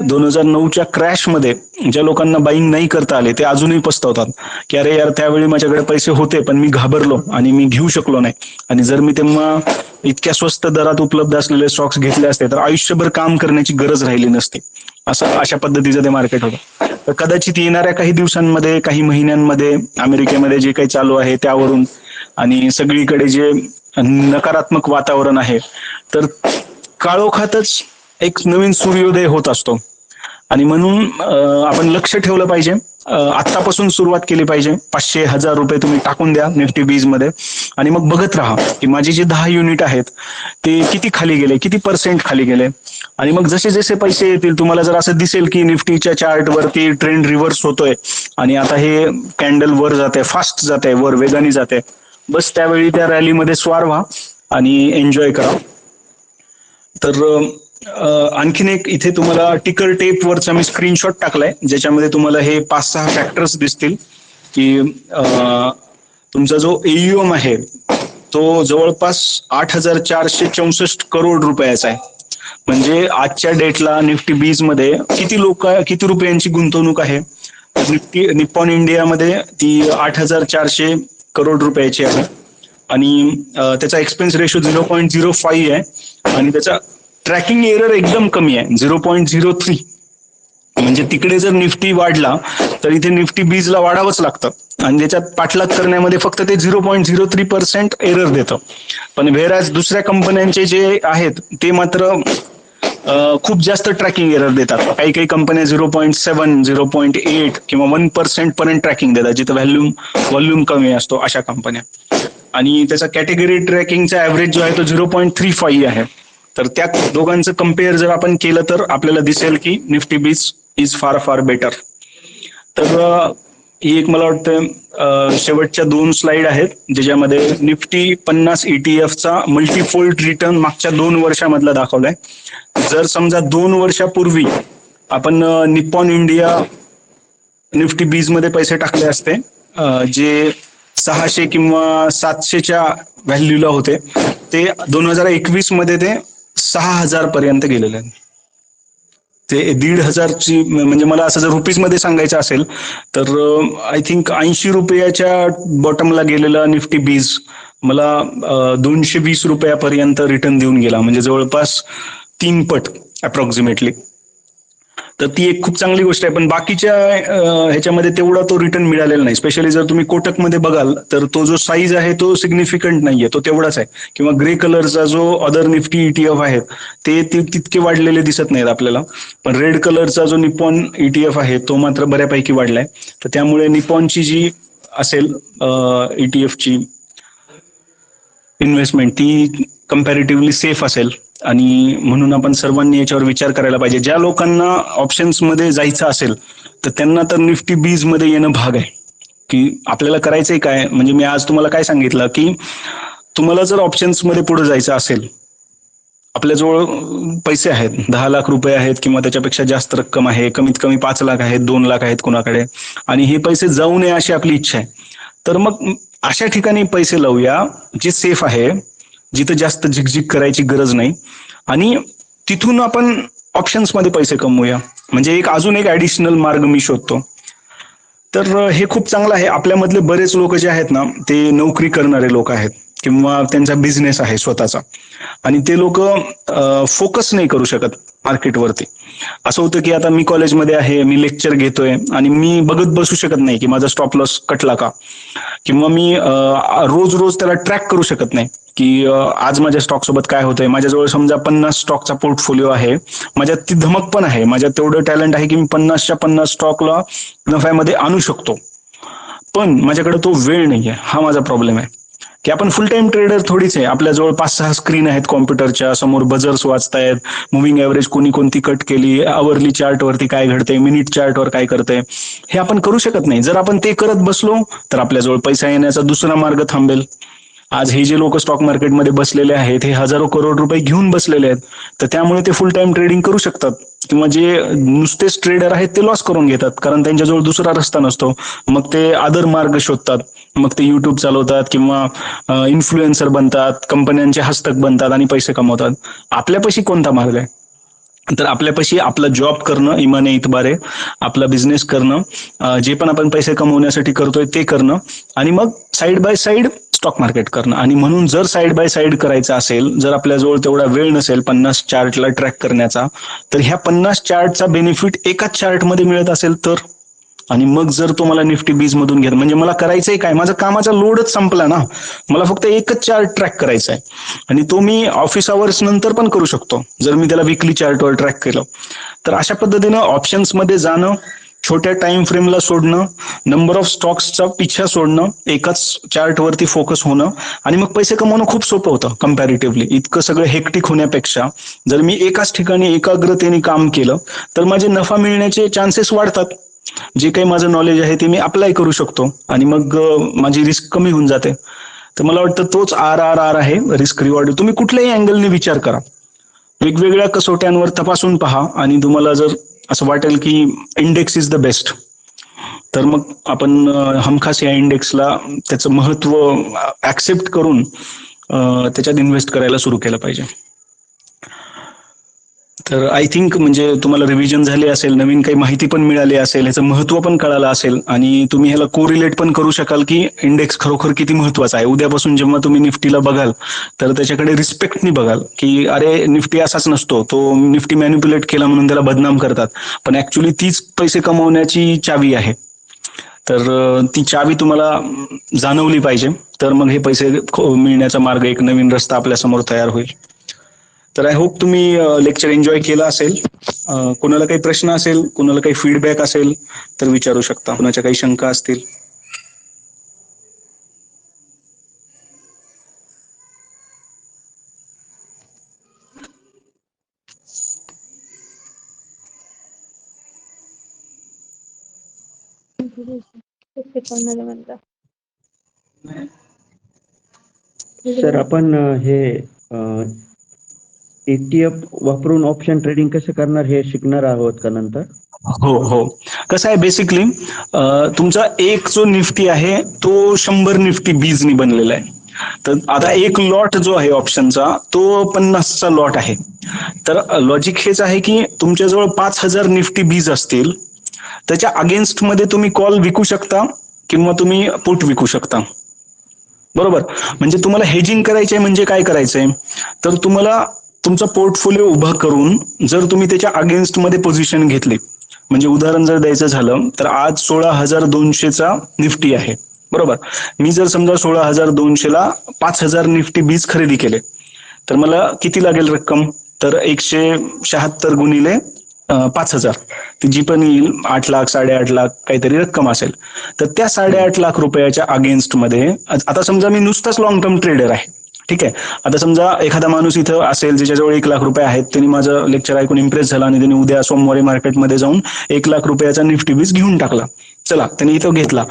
2009च्या क्रॅश मध्ये ज्या लोकांना बाईंग नाही करता आले, ते अजूनही पस्तावतात की अरे यार, त्यावेळी माझ्याकडे पैसे होते पण मी घाबरलो आणि मी घेऊ शकलो नाही, आणि जर मी तेव्हा इतक्या स्वस्त दरात उपलब्ध असलेले स्टॉक्स घेतले असते तर आयुष्यभर काम करण्याची गरज राहिली नसते. अशा पद्धतीचं ते मार्केट होतं. तर कदाचित येणाऱ्या काही दिवसांमध्ये, काही महिन्यांमध्ये अमेरिकेमध्ये जे काही चालू आहे त्यावरून, आणि सगळीकडे जे नकारात्मक वातावरण आहे, तर काळोखातच एक नवीन सूर्योदय होत असतो. आणि म्हणून आपण लक्ष ठेवलं पाहिजे, आत्तापासून सुरुवात केली पाहिजे. 500-1000 रुपये तुम्ही टाकून द्या निफ्टी बीज मध्ये, आणि मग बघत राहा की माझे जे 10 युनिट आहेत ते किती खाली गेले, किती % खाली गेले. आणि मग जसे जसे पैसे येतील, तुम्हाला जर असं दिसेल की निफ्टीच्या चार्ट वरती ट्रेंड रिव्हर्स होतोय आणि आता हे कॅन्डल वर जाते, फास्ट जाते, वर वेगाने जाते, बस त्यावेळी त्या रॅलीमध्ये स्वार व्हा आणि एन्जॉय करा. तर आणखीन एक इथे तुम्हाला टिकर टेप वरचा मी स्क्रीनशॉट टाकलाय, ज्याच्यामध्ये तुम्हाला हे 5-6 फॅक्टर्स दिसतील की तुमचा जो AUM आहे तो जवळपास 8,464 करोड रुपयाचा आहे. म्हणजे आजच्या डेटला निफ्टी बीज मध्ये किती रुपयांची गुंतवणूक आहे? निप्पॉन इंडियामध्ये ती 8,400 करोड रुपयाची आहे, आणि त्याचा एक्सपेन्स रेशो 0.05 आहे, आणि त्याचा ट्रॅकिंग एरर एकदम कमी आहे, 0.03. म्हणजे तिकडे जर निफ्टी वाढला तर इथे निफ्टी बीजला वाढावंच लागतं, आणि त्याच्यात पाठलाग करण्यामध्ये फक्त ते 0.03% एरर देतं. पण व्हेअरएज दुसऱ्या कंपन्यांचे जे आहेत ते मात्र खूप जास्त ट्रॅकिंग एरर देतात. काही काही कंपन्या 0.7, 0.8 किंवा 1% पर्यंत ट्रॅकिंग देतात, जिथं व्हॉल्यूम कमी असतो अशा कंपन्या. आणि त्याचा कॅटेगरी ट्रॅकिंगचा ऍव्हरेज जो आहे तो 0.35 आहे. तर त्या दोघांचं कम्पेअर जर आपण केलं तर आपल्याला दिसेल की निफ्टी बीज इज फार फार बेटर. तर ही एक मला वाटतं शेवटच्या 2 स्लाइड आहेत, ज्याच्यामध्ये निफ्टी 50 ETFचा मल्टीफोल्ड रिटर्न मागच्या 2 वर्षामधला दाखवलाय. जर समजा 2 वर्षापूर्वी आपण निप्पॉन इंडिया निफ्टी बीज मध्ये पैसे टाकले असते, जे 600 किंवा 700च्या व्हॅल्यूला होते, ते 2021 मध्ये ते 6,000 पर्यंत गेलेले आहे. ते 1,500ची, म्हणजे मला असं जर रुपीज मध्ये सांगायचं असेल तर आय थिंक 80 रुपयाच्या बॉटमला गेलेला निफ्टी बीज मला 220 रुपयापर्यंत रिटर्न देऊन गेला, म्हणजे जवळपास 3 पट अप्रॉक्सिमेटली. तर ती एक खूप चांगली गोष्ट आहे. पण बाकीच्या ह्याच्यामध्ये तेवढा तो रिटर्न मिळालेला नाही. स्पेशली जर तुम्ही कोटक मध्ये बघाल तर तो जो साईज आहे तो सिग्निफिकंट नाहीये, तो तेवढाच आहे. किंवा ग्रे कलरचा जो अदर निफ्टी ETF आहेत ते तितके वाढलेले दिसत नाहीत आपल्याला. पण रेड कलरचा जो निप्पॉन ETF आहे तो मात्र बऱ्यापैकी वाढलाय. तर त्यामुळे निप्पॉनची जी असेल ETF ची इन्व्हेस्टमेंट ती कम्पॅरेटिव्हली सेफ असेल, आणि म्हणून आपण सर्वांनी याच्यावर विचार करायला पाहिजे. ज्या लोकांना ऑप्शन्स मध्ये जायचं असेल तर त्यांना तर निफ्टी बीज मध्ये येणं भाग आहे. की आपल्याला करायचंय काय, म्हणजे मी आज तुम्हाला काय सांगितलं की तुम्हाला जर ऑप्शन्स मध्ये पुढे जायचं असेल, आपल्याजवळ पैसे आहेत, 10 लाख रुपये आहेत किंवा त्याच्यापेक्षा जास्त रक्कम आहे, कमीत कमी 5 लाख आहेत, 2 लाख आहेत कुणाकडे, आणि हे पैसे जाऊ नये अशी आपली इच्छा आहे, तर मग अशा ठिकाणी पैसे लावूया जे सेफ आहे, जिथं जास्त झिकझिक करायची गरज नाही, आणि तिथून आपण ऑप्शन्स मध्ये पैसे कमवूया. म्हणजे अजून एक ऍडिशनल मार्ग मी शोधतो. तर हे खूप चांगलं आहे. आपल्यामधले बरेच लोक जे आहेत ना, ते नोकरी करणारे लोक आहेत किंवा त्यांचा बिझनेस आहे स्वतःचा, आणि ते लोक फोकस नाही करू शकत मार्केटवरती. असं होतं की आता मी कॉलेजमध्ये आहे, मी लेक्चर घेतोय आणि मी बघत बसू शकत नाही की माझा स्टॉप लॉस कटला का, किंवा मी रोज रोज त्याला ट्रॅक करू शकत नाही की आज माझ्या स्टॉक सोबत काय होतंय. माझ्याजवळ समजा 50 स्टॉकचा पोर्टफोलिओ आहे, माझ्यात ती धमक पण आहे, माझ्यात तेवढं टॅलेंट आहे की मी 50च्या 50 स्टॉकला नफ्यामध्ये आणू शकतो, पण माझ्याकडे तो वेळ नाहीये. हा माझा प्रॉब्लेम आहे की आपण फुल टाइम ट्रेडर थोडीच आहे. आपल्याजवळ 5-6 स्क्रीन आहेत कॉम्प्युटरच्या समोर, बजर्स वाचतायत, मुव्हिंग एव्हरेज कोणी कोणती कट केली, आवरली चार्ट वरती काय घडतंय, मिनिट चार्ट वर काय करतंय, हे आपण करू शकत नाही. जर आपण ते करत बसलो तर आपल्याजवळ पैसा येण्याचा दुसरा मार्ग थांबेल. आज हे जे लोक स्टॉक मार्केटमध्ये बसलेले आहेत, हे हजारो करोड रुपये घेऊन बसलेले आहेत, तर त्यामुळे ते फुल टाइम ट्रेडिंग करू शकतात. किंवा जे नुसतेच ट्रेडर आहेत ते लॉस करून घेतात, कारण त्यांच्याजवळ दुसरा रस्ता नसतो. मग ते अदर मार्ग शोधतात. मग ते युट्यूब चालवतात किंवा इन्फ्लुएन्सर बनतात, कंपन्यांचे हस्तक बनतात आणि पैसे कमवतात. आपल्यापाशी कोणता मार्ग आहे? तर आपल्यापाशी आपला जॉब करणं इमाने इतबारे, आपला बिझनेस करणं, जे पण आपण पैसे कमवण्यासाठी करतोय ते करणं, आणि मग side by side stock market करणं. आणि म्हणून जर साईड बाय साईड करायचं असेल, जर आपल्याजवळ तेवढा वेळ नसेल 50 चार्टला ट्रॅक करण्याचा, तर ह्या 50 चार्टचा बेनिफिट एकाच चार्टमध्ये मिळत असेल तर. आणि मग जर तुम्हाला निफ्टी बीज मधून घेत, म्हणजे मला करायचंय काय, माझा कामाचा लोडच संपला ना, मला फक्त एकच चार्ट ट्रॅक करायचा आहे, आणि तो मी ऑफिस आवर्स नंतर पण करू शकतो जर मी त्याला विकली चार्टवर ट्रॅक केलं. तर अशा पद्धतीनं ऑप्शन्स मध्ये जाणं, छोट्या टाइम फ्रेमला सोडणं, नंबर ऑफ स्टॉक्सचा पिछा सोडणं, एकाच चार्टवरती फोकस होणं, आणि मग पैसे कमवणं खूप सोपं होतं कम्पॅरेटिव्हली. इतकं सगळं हेक्टिक होण्यापेक्षा जर मी एकाच ठिकाणी एकाग्रतेने काम केलं तर माझे नफा मिळण्याचे चान्सेस वाढतात. जे काही माझं नॉलेज आहे ते मी अप्लाय करू शकतो, आणि मग माझी रिस्क कमी होऊन जाते. तर मला वाटतं तोच RRR आहे, रिस्क रिवॉर्ड. तुम्ही कुठल्याही अँगलने विचार करा, वेगवेगळ्या कसोट्यांवर तपासून पहा, आणि तुम्हाला जर असं वाटेल की इंडेक्स इज द बेस्ट, तर मग आपण हमखास या इंडेक्सला त्याचं महत्व ऍक्सेप्ट करून त्याच्यात इन्व्हेस्ट करायला सुरू केलं पाहिजे. तर आय थिंक म्हणजे तुम्हाला रिव्हिजन झाली असेल, नवीन काही माहिती पण मिळाली असेल, ह्याचं महत्व पण कळालं असेल, आणि तुम्ही ह्याला कोरिलेट पण करू शकाल की इंडेक्स खरोखर किती महत्वाचा आहे. उद्यापासून जेव्हा तुम्ही निफ्टीला बघाल तर त्याच्याकडे रिस्पेक्टनी बघाल की अरे निफ्टी असाच नसतो, तो निफ्टी मॅन्युप्युलेट केला म्हणून त्याला बदनाम करतात, पण ऍक्च्युली तीच पैसे कमवण्याची चावी आहे. तर ती चावी तुम्हाला जाणवली पाहिजे, तर मग हे पैसे मिळण्याचा मार्ग, एक नवीन रस्ता आपल्या समोर तयार होईल. तर आय होप तुम्ही लेक्चर एन्जॉय केलं असेल. कोणाला काही प्रश्न असेल, कोणाला काही फीडबॅक असेल तर विचारू शकता, कोणाच्या काही शंका असतील. सर आपण हे ETF वापरून ऑप्शन ट्रेडिंग कसं करणार हे शिकणार आहोत का नंतर? हो हो. कसं आहे बेसिकली, तुमचा एक जो निफ्टी आहे तो 100 निफ्टी बीजनी बनलेला आहे. तर आता एक लॉट जो आहे ऑप्शनचा तो 50चा लॉट आहे. तर लॉजिक हेच आहे की तुमच्याजवळ 5000 निफ्टी बीज असतील, त्याच्या अगेन्स्ट मध्ये तुम्ही कॉल विकू शकता किंवा तुम्ही पुट विकू शकता. बरोबर. म्हणजे तुम्हाला हेजिंग करायचंय, म्हणजे काय करायचंय, तर तुम्हाला तुमचा पोर्टफोलिओ उभा करून जर तुम्ही त्याच्या अगेन्स्ट मध्ये पोझिशन घेतली, म्हणजे उदाहरण जर द्यायचं झालं तर आज 16,200चा निफ्टी आहे. बरोबर. मी जर समजा 16,200ला 5,000 निफ्टी बीज खरेदी केले, तर मला किती लागेल रक्कम, तर 176 गुणिले 5,000, ती जी पण येईल 8 लाख 8.5 लाख काहीतरी रक्कम असेल. तर त्या 8.5 लाख रुपयाच्या अगेन्स्ट मध्ये, आता समजा मी नुसताच लॉंग टर्म ट्रेडर आहे, ठीक आहे. आता समजा एखादा माणूस इथं असेल ज्याच्याजवळ 1 लाख रुपये आहेत, त्यांनी माझं लेक्चर ऐकून इम्प्रेस झाला आणि त्यांनी उद्या सोमवारी मार्केटमध्ये जाऊन 1 लाख रुपयाचा निफ्टी बीज घेऊन टाकला. चला, त्यांनी इथं घेतला,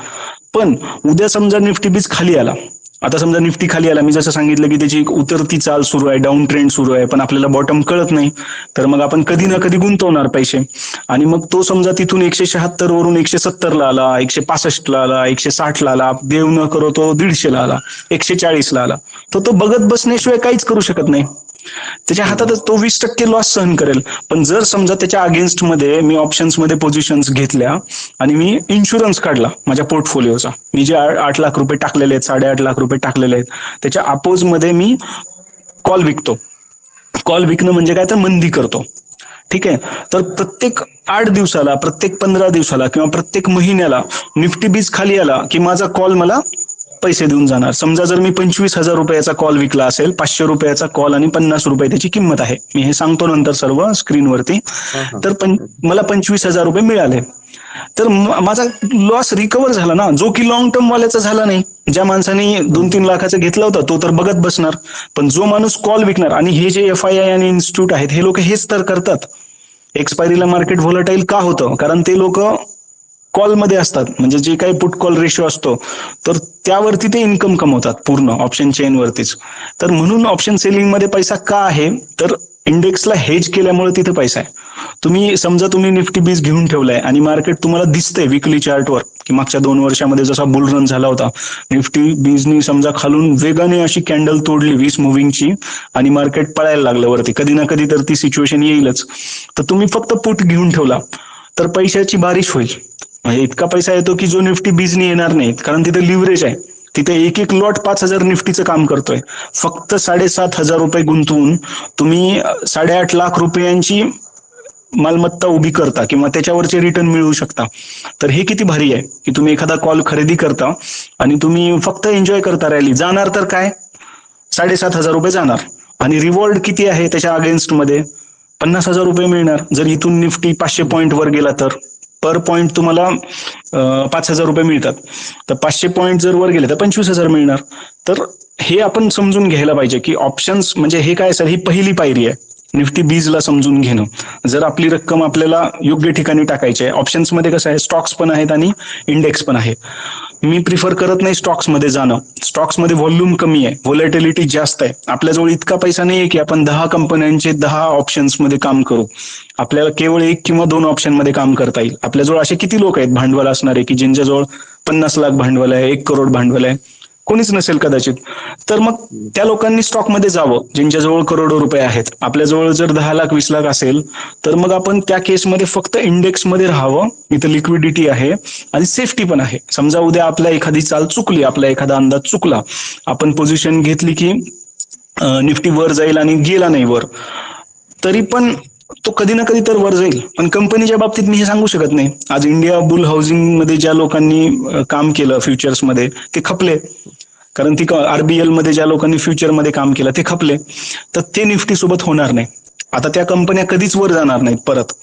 पण उद्या समजा निफ्टी बीज खाली आला आता समजा निफ्टी खाली आला, मी जसं सांगितलं की त्याची एक उतरती चाल सुरू आहे, डाऊन ट्रेंड सुरू आहे, पण आपल्याला बॉटम कळत नाही, तर मग आपण कधी ना कधी गुंतवणार पैसे. आणि मग तो समजा तिथून 176 वरून 170 ला आला, 165 ला आला, 160 ला आला, देव न करो तो 150 ला आला, 140 ला आला, तर तो बघत बसण्याशिवाय काहीच करू शकत नाही. त्याच्या हातातच तो 20% लॉस सहन करेल. पण जर समजा त्याच्या अगेन्स्ट मध्ये मी ऑप्शन्स मध्ये पोझिशन्स घेतल्या आणि मी इन्शुरन्स काढला माझ्या पोर्टफोलिओचा, मी जे 8 लाख रुपये टाकलेले आहेत, 8.5 लाख रुपये टाकलेले आहेत, त्याच्या अपोज मध्ये मी कॉल विकतो. कॉल विकणं म्हणजे काय, तर मंदी करतो. ठीक आहे. तर प्रत्येक 8 दिवसाला, प्रत्येक 15 दिवसाला किंवा प्रत्येक महिन्याला निफ्टी बीज खाली आला की माझा कॉल मला पैसे देऊन जाणार. समजा जर मी 25,000 रुपयाचा कॉल विकला असेल, 500 रुपयाचा कॉल आणि 50 रुपये त्याची किंमत आहे, मी हे सांगतो नंतर सर्व स्क्रीनवरती, तर मला 25,000 रुपये मिळाले, तर माझा लॉस रिकव्हर झाला ना, जो की लॉंग टर्म वाल्याचा झाला नाही. ज्या माणसाने 2-3 लाखाचं घेतलं होतं तो तर बघत बसणार, पण जो माणूस कॉल विकणार, आणि हे जे FII आणि इन्स्टिट्यूट आहेत हे लोक हेच तर करतात. एक्सपायरीला मार्केट व्होलटाईल का होतं, कारण ते लोक कॉलमध्ये असतात, म्हणजे जे काही पुट कॉल रेशो असतो तर त्यावरती ते इन्कम कमवतात पूर्ण ऑप्शन चेनवरतीच. तर म्हणून ऑप्शन सेलिंग मध्ये पैसा का आहे, तर इंडेक्सला हेज केल्यामुळे तिथे पैसा आहे. तुम्ही समजा तुम्ही निफ्टी बीज घेऊन ठेवलाय आणि मार्केट तुम्हाला दिसतंय विकली चार्टवर की मागच्या 2 वर्षामध्ये जसा बुल रन झाला होता, निफ्टी बीजनी समजा खालून वेगाने अशी कॅन्डल तोडली 20 मुव्हिंगची आणि मार्केट पळायला लागलं वरती, कधी ना कधी तर ती सिच्युएशन येईलच. तर तुम्ही फक्त पुट घेऊन ठेवला तर पैशाची बारिश होईल. म्हणजे इतका पैसा येतो की जो निफ्टी बीजनी येणार नाही, कारण तिथे लिव्हरेज आहे. तिथे एक एक लॉट 5,000 निफ्टीचं काम करतोय. फक्त 7,500 रुपये गुंतवून तुम्ही 8.5 लाख रुपयांची मालमत्ता उभी करता किंवा त्याच्यावरचे रिटर्न मिळवू शकता. तर हे किती भारी आहे की तुम्ही एखादा कॉल खरेदी करता आणि तुम्ही फक्त एन्जॉय करता रॅली. जाणार तर काय, 7,500 रुपये जाणार, आणि रिवॉर्ड किती आहे त्याच्या अगेन्स्ट मध्ये, 50,000 रुपये मिळणार. जर इथून निफ्टी 500 पॉईंट वर गेला तर पर पॉईंट तुम्हाला 5,000 रुपये मिळतात. तर 500 पॉईंट जर वर गेले तर 25,000 मिळणार. तर हे आपण समजून घ्यायला पाहिजे की ऑप्शन्स म्हणजे हे काय सर, ही पहिली पायरी आहे निफ्टी बीजला समजून घेणं. जर आपली रक्कम आपल्याला योग्य ठिकाणी टाकायची आहे, ऑप्शन्स मध्ये कसं आहे, स्टॉक्स पण आहेत आणि इंडेक्स पण आहे. मी प्रिफर करत नाही स्टॉक्स मध्ये जाणं. स्टॉक्स मध्ये व्हॉल्यूम कमी आहे, व्हॉलेटिलिटी जास्त आहे. आपल्याजवळ इतका पैसा नाही आहे की आपण 10 कंपन्यांचे 10 ऑप्शन्स मध्ये काम करू. आपल्याला केवळ 1 किंवा 2 ऑप्शन मध्ये काम करता येईल. आपल्याजवळ असे किती लोक आहेत भांडवल असणारे की ज्यांच्याजवळ 50 लाख भांडवल आहे, 1 करोड भांडवल आहे, कोणीच नसेल कदाचित. तर मग त्या लोकांनी स्टॉकमध्ये जावं ज्यांच्याजवळ करोडो रुपये आहेत. आपल्याजवळ जर 10 लाख 20 लाख असेल तर मग आपण त्या केसमध्ये फक्त इंडेक्समध्ये राहावं. इथं लिक्विडिटी आहे आणि सेफ्टी पण आहे. समजा उद्या आपल्या एखादी चाल चुकली, आपला एखादा अंदाज चुकला, आपण पोझिशन घेतली की निफ्टी वर जाईल आणि गेला नाही वर, तरी पण तो कधी ना कधी तर वर जाईल. पण कंपनीच्या बाबतीत मी हे सांगू शकत नाही. आज इंडिया बुल हाऊसिंग मध्ये ज्या लोकांनी काम केलं फ्युचर्स मध्ये ते खपले, कारण ती RBL मध्ये ज्या लोकांनी फ्युचर मध्ये काम केलं ते खपले. तर ते निफ्टी सोबत होणार नाही. आता त्या कंपन्या कधीच वर जाणार नाहीत परत.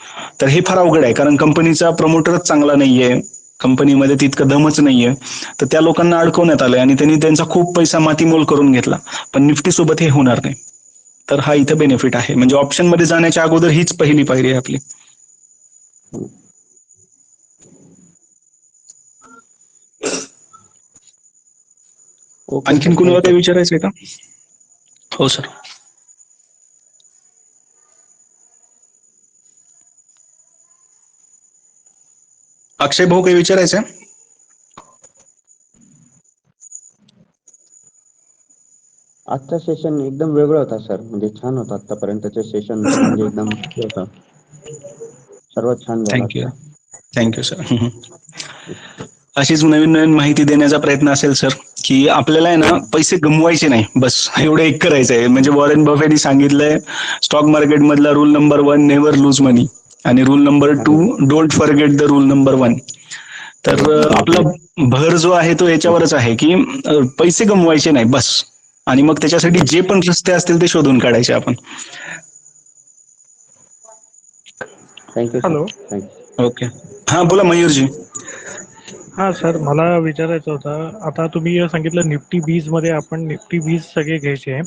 तर हे फार अवघड आहे, कारण कंपनीचा प्रमोटरच चांगला नाहीये, कंपनीमध्ये तितकं दमच नाहीये. तर त्या लोकांना अडकवण्यात आलंय आणि त्यांनी त्यांचा खूप पैसा मातीमोल करून घेतला. पण निफ्टी सोबत हे होणार नाही. तर हा इथं बेनिफिट आहे. म्हणजे ऑप्शन मध्ये जाण्याच्या अगोदर हीच पहिली पायरी आहे आपली. आणखीन कुणाला काही विचारायचंय का? हो सर. अक्षय भाऊ काही विचारायचंय? आजचा सेशन एकदम वेगळा होता सर, म्हणजे छान होता. आतापर्यंतचे सेशन म्हणजे एकदम होता, सर्वात छान झाला थँक्यू. आजचा. Thank you sir. अशीच नवीन नवीन माहिती देण्याचा प्रयत्न असेल सर, की आपल्याला आहे ना पैसे गमवायचे नाही, बस एवढं एक करायचं आहे. म्हणजे वॉरेन बफेटनी सांगितलंय स्टॉक मार्केट मधला rule number 1 never lose money, आणि rule number 2 don't forget the rule number 1. तर आपला भर जो आहे तो याच्यावरच आहे की पैसे गमवायचे नाही बस, आणि मग त्याच्यासाठी जे पण रस्ते असतील ते शोधून काढायचे आपण. थँक्यू. हॅलो. ओके. हा बोला मयूरजी. हा सर, मला विचारायचं होतं, आता तुम्ही सांगितलं निफ्टी बीज मध्ये आपण निफ्टी बीज सगळे घ्यायचे आहे,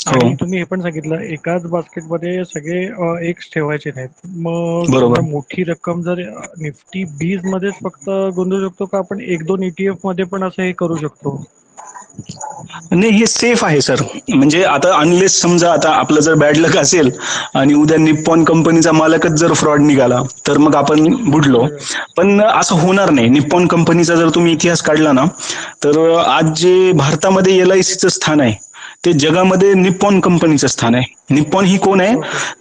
हो आणि तुम्ही हे पण सांगितलं एकाच बास्केटमध्ये सगळे एक्स ठेवायचे नाहीत. मग बरोबर. समजा मोठी रक्कम जर निफ्टी बीज मध्येच फक्त गुंतवू शकतो का आपण 1-2 ETF मध्ये पण असं हे करू शकतो? नाही, हे सेफ आहे सर. म्हणजे आता अनलेस समजा आता आपलं जर बॅड लक असेल आणि उद्या निप्पॉन कंपनीचा मालकच जर फ्रॉड निघाला तर मग आपण बुडलो. पण असं होणार नाही. निप्पॉन कंपनीचा जर तुम्ही इतिहास काढला ना तर आज जे भारतामध्ये LICचं स्थान आहे ते जगामध्ये निप्पॉन कंपनीचं स्थान आहे. निप्पॉन ही कोण आहे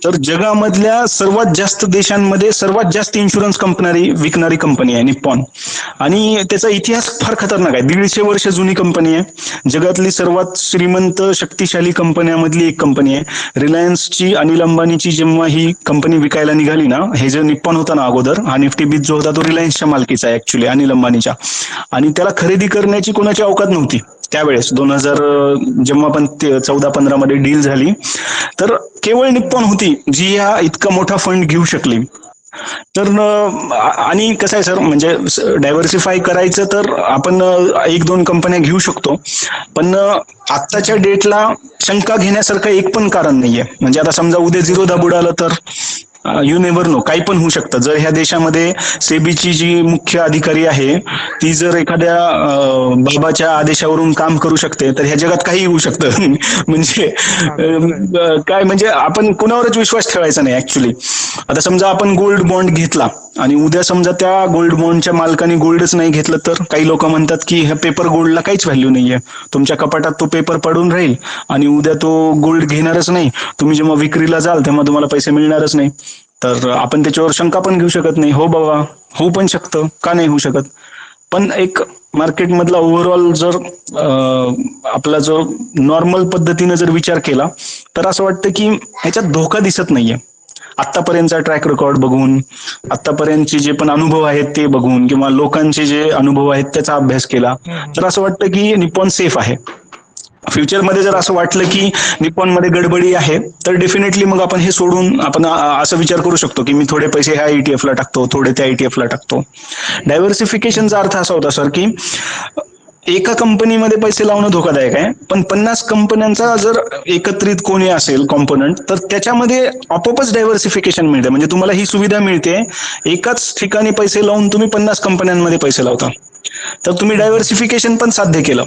तर जगामधल्या सर्वात जास्त देशांमध्ये सर्वात जास्त इन्शुरन्स कंपनी विकणारी कंपनी आहे निप्पॉन. आणि त्याचा इतिहास फार खतरनाक आहे. 150 वर्ष जुनी कंपनी आहे. जगातली सर्वात श्रीमंत शक्तिशाली कंपन्यांमधली एक कंपनी आहे. रिलायन्सची अनिल अंबानीची जेव्हा ही कंपनी विकायला निघाली ना, हे जे निप्पॉन होता ना अगोदर, हा निफ्टी 20 जो होता तो रिलायन्सच्या मालकीचा आहे ऍक्च्युली, अनिल अंबानीच्या. आणि त्याला खरेदी करण्याची कोणाची अवकात नव्हती त्यावेळेस. 2000 जेव्हा पण 14-15 मध्ये डील झाली तर केवळ निप्पॉन होती जी हा इतका मोठा फंड घेऊ शकली. तर आणि कसं आहे सर, म्हणजे डायव्हर्सिफाय करायचं तर आपण 1-2 कंपन्या घेऊ शकतो, पण आत्ताच्या डेटला शंका घेण्यासारखं एक पण कारण नाहीये. म्हणजे आता समजा उद्या झिरोदा बुडालं तर यू नेव्हर नो, काही पण होऊ शकतं. जर ह्या देशामध्ये सेबीची जी मुख्य अधिकारी आहे ती जर एखाद्या बाबाच्या आदेशावरून काम करू शकते तर ह्या जगात काही होऊ शकतं. म्हणजे काय, म्हणजे आपण कुणावरच विश्वास ठेवायचा नाही ऍक्च्युली. आता समजा आपण गोल्ड बॉन्ड घेतला आणि उद्या समजा त्या गोल्ड बॉन्डच्या मालकाने गोल्डच नाही घेतलं तर काही लोक म्हणतात की ह्या पेपर गोल्डला काहीच व्हॅल्यू नाहीये. तुमच्या कपाटात तो पेपर पडून राहील आणि उद्या तो गोल्ड घेणारच नाही. तुम्ही जेव्हा विक्रीला जाल तेव्हा तुम्हाला पैसे मिळणारच नाही. तर आपण त्याच्यावर शंका पण घेऊ शकत नाही. हो बाबा, होऊ पण शकतं, का नाही होऊ शकत. पण एक मार्केटमधला ओव्हरऑल जर आपला जो नॉर्मल पद्धतीने जर विचार केला तर असं वाटतं की ह्याच्यात धोका दिसत नाहीये. आतापर्यंतचा ट्रॅक रेकॉर्ड बघून, आतापर्यंतचे जे पण अनुभव आहेत ते बघून, किंवा लोकांचे जे अनुभव आहेत त्याचा अभ्यास केला तर असं वाटतं की निप्पॉन सेफ आहे. फ्युचरमध्ये जर असं वाटलं की निप्पॉन मध्ये गडबडी आहे तर डेफिनेटली मग आपण हे सोडून आपण असं विचार करू शकतो की मी थोडे पैसे ह्या ETF ला टाकतो, थोडे त्या ETF ला टाकतो. डायव्हर्सिफिकेशनचा अर्थ असा होता सर की एका कंपनीमध्ये पैसे लावणं धोकादायक आहे, पण 50 कंपन्यांचा जर एकत्रित कोणी असेल कॉम्पोनंट तर त्याच्यामध्ये आपोआपच डायव्हर्सिफिकेशन मिळते. म्हणजे तुम्हाला ही सुविधा मिळते, एकाच ठिकाणी पैसे लावून तुम्ही 50 कंपन्यांमध्ये पैसे लावता, तर तुम्ही डायव्हर्सिफिकेशन पण साध्य केलं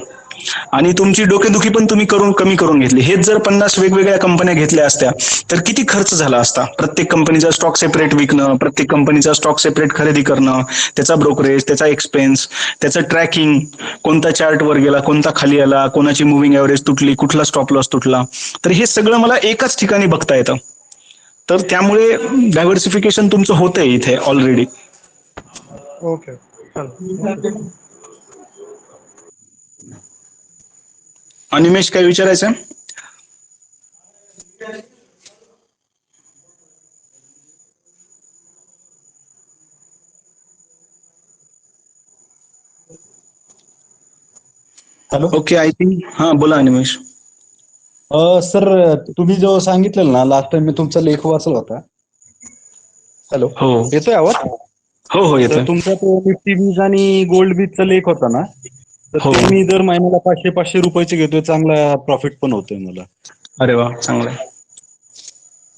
आणि तुमची डोकेदुखी पण तुम्ही कमी करून घेतली. हेच जर 50 वेगवेगळ्या कंपन्या घेतल्या असत्या तर किती खर्च झाला असता. प्रत्येक कंपनीचा स्टॉक सेपरेट विकणं, प्रत्येक कंपनीचा स्टॉक सेपरेट खरेदी करणं, त्याचा ब्रोकरेज, त्याचा एक्सपेन्स, त्याचं ट्रॅकिंग, कोणता चार्ट वर गेला, कोणता खाली आला, कोणाची मुव्हिंग ऍव्हरेज तुटली, कुठला स्टॉप लॉस तुटला, तर हे सगळं मला एकाच ठिकाणी बघता येतं. तर त्यामुळे डायव्हर्सिफिकेशन तुमचं होतंय इथे ऑलरेडी. ओके, चालेल. अनिमेश, काय विचारायचं? हॅलो ओके, आय थिंक हा, बोला अनिमेश. सर, तुम्ही जो सांगितलेलं ना लास्ट टाइम, मी तुमचा लेख वाचला होता. हॅलो, हो येतोय आवाज? हो हो, तर येतोय. तुमचा तो निफ्टी बीज आणि गोल्ड बीजचा लेख होता ना, तर हो. ते मी दर महिन्याला 500 रुपयाचे घेतोय. चांगला प्रॉफिट पण होतोय मला. अरे वा, चांगलं आहे.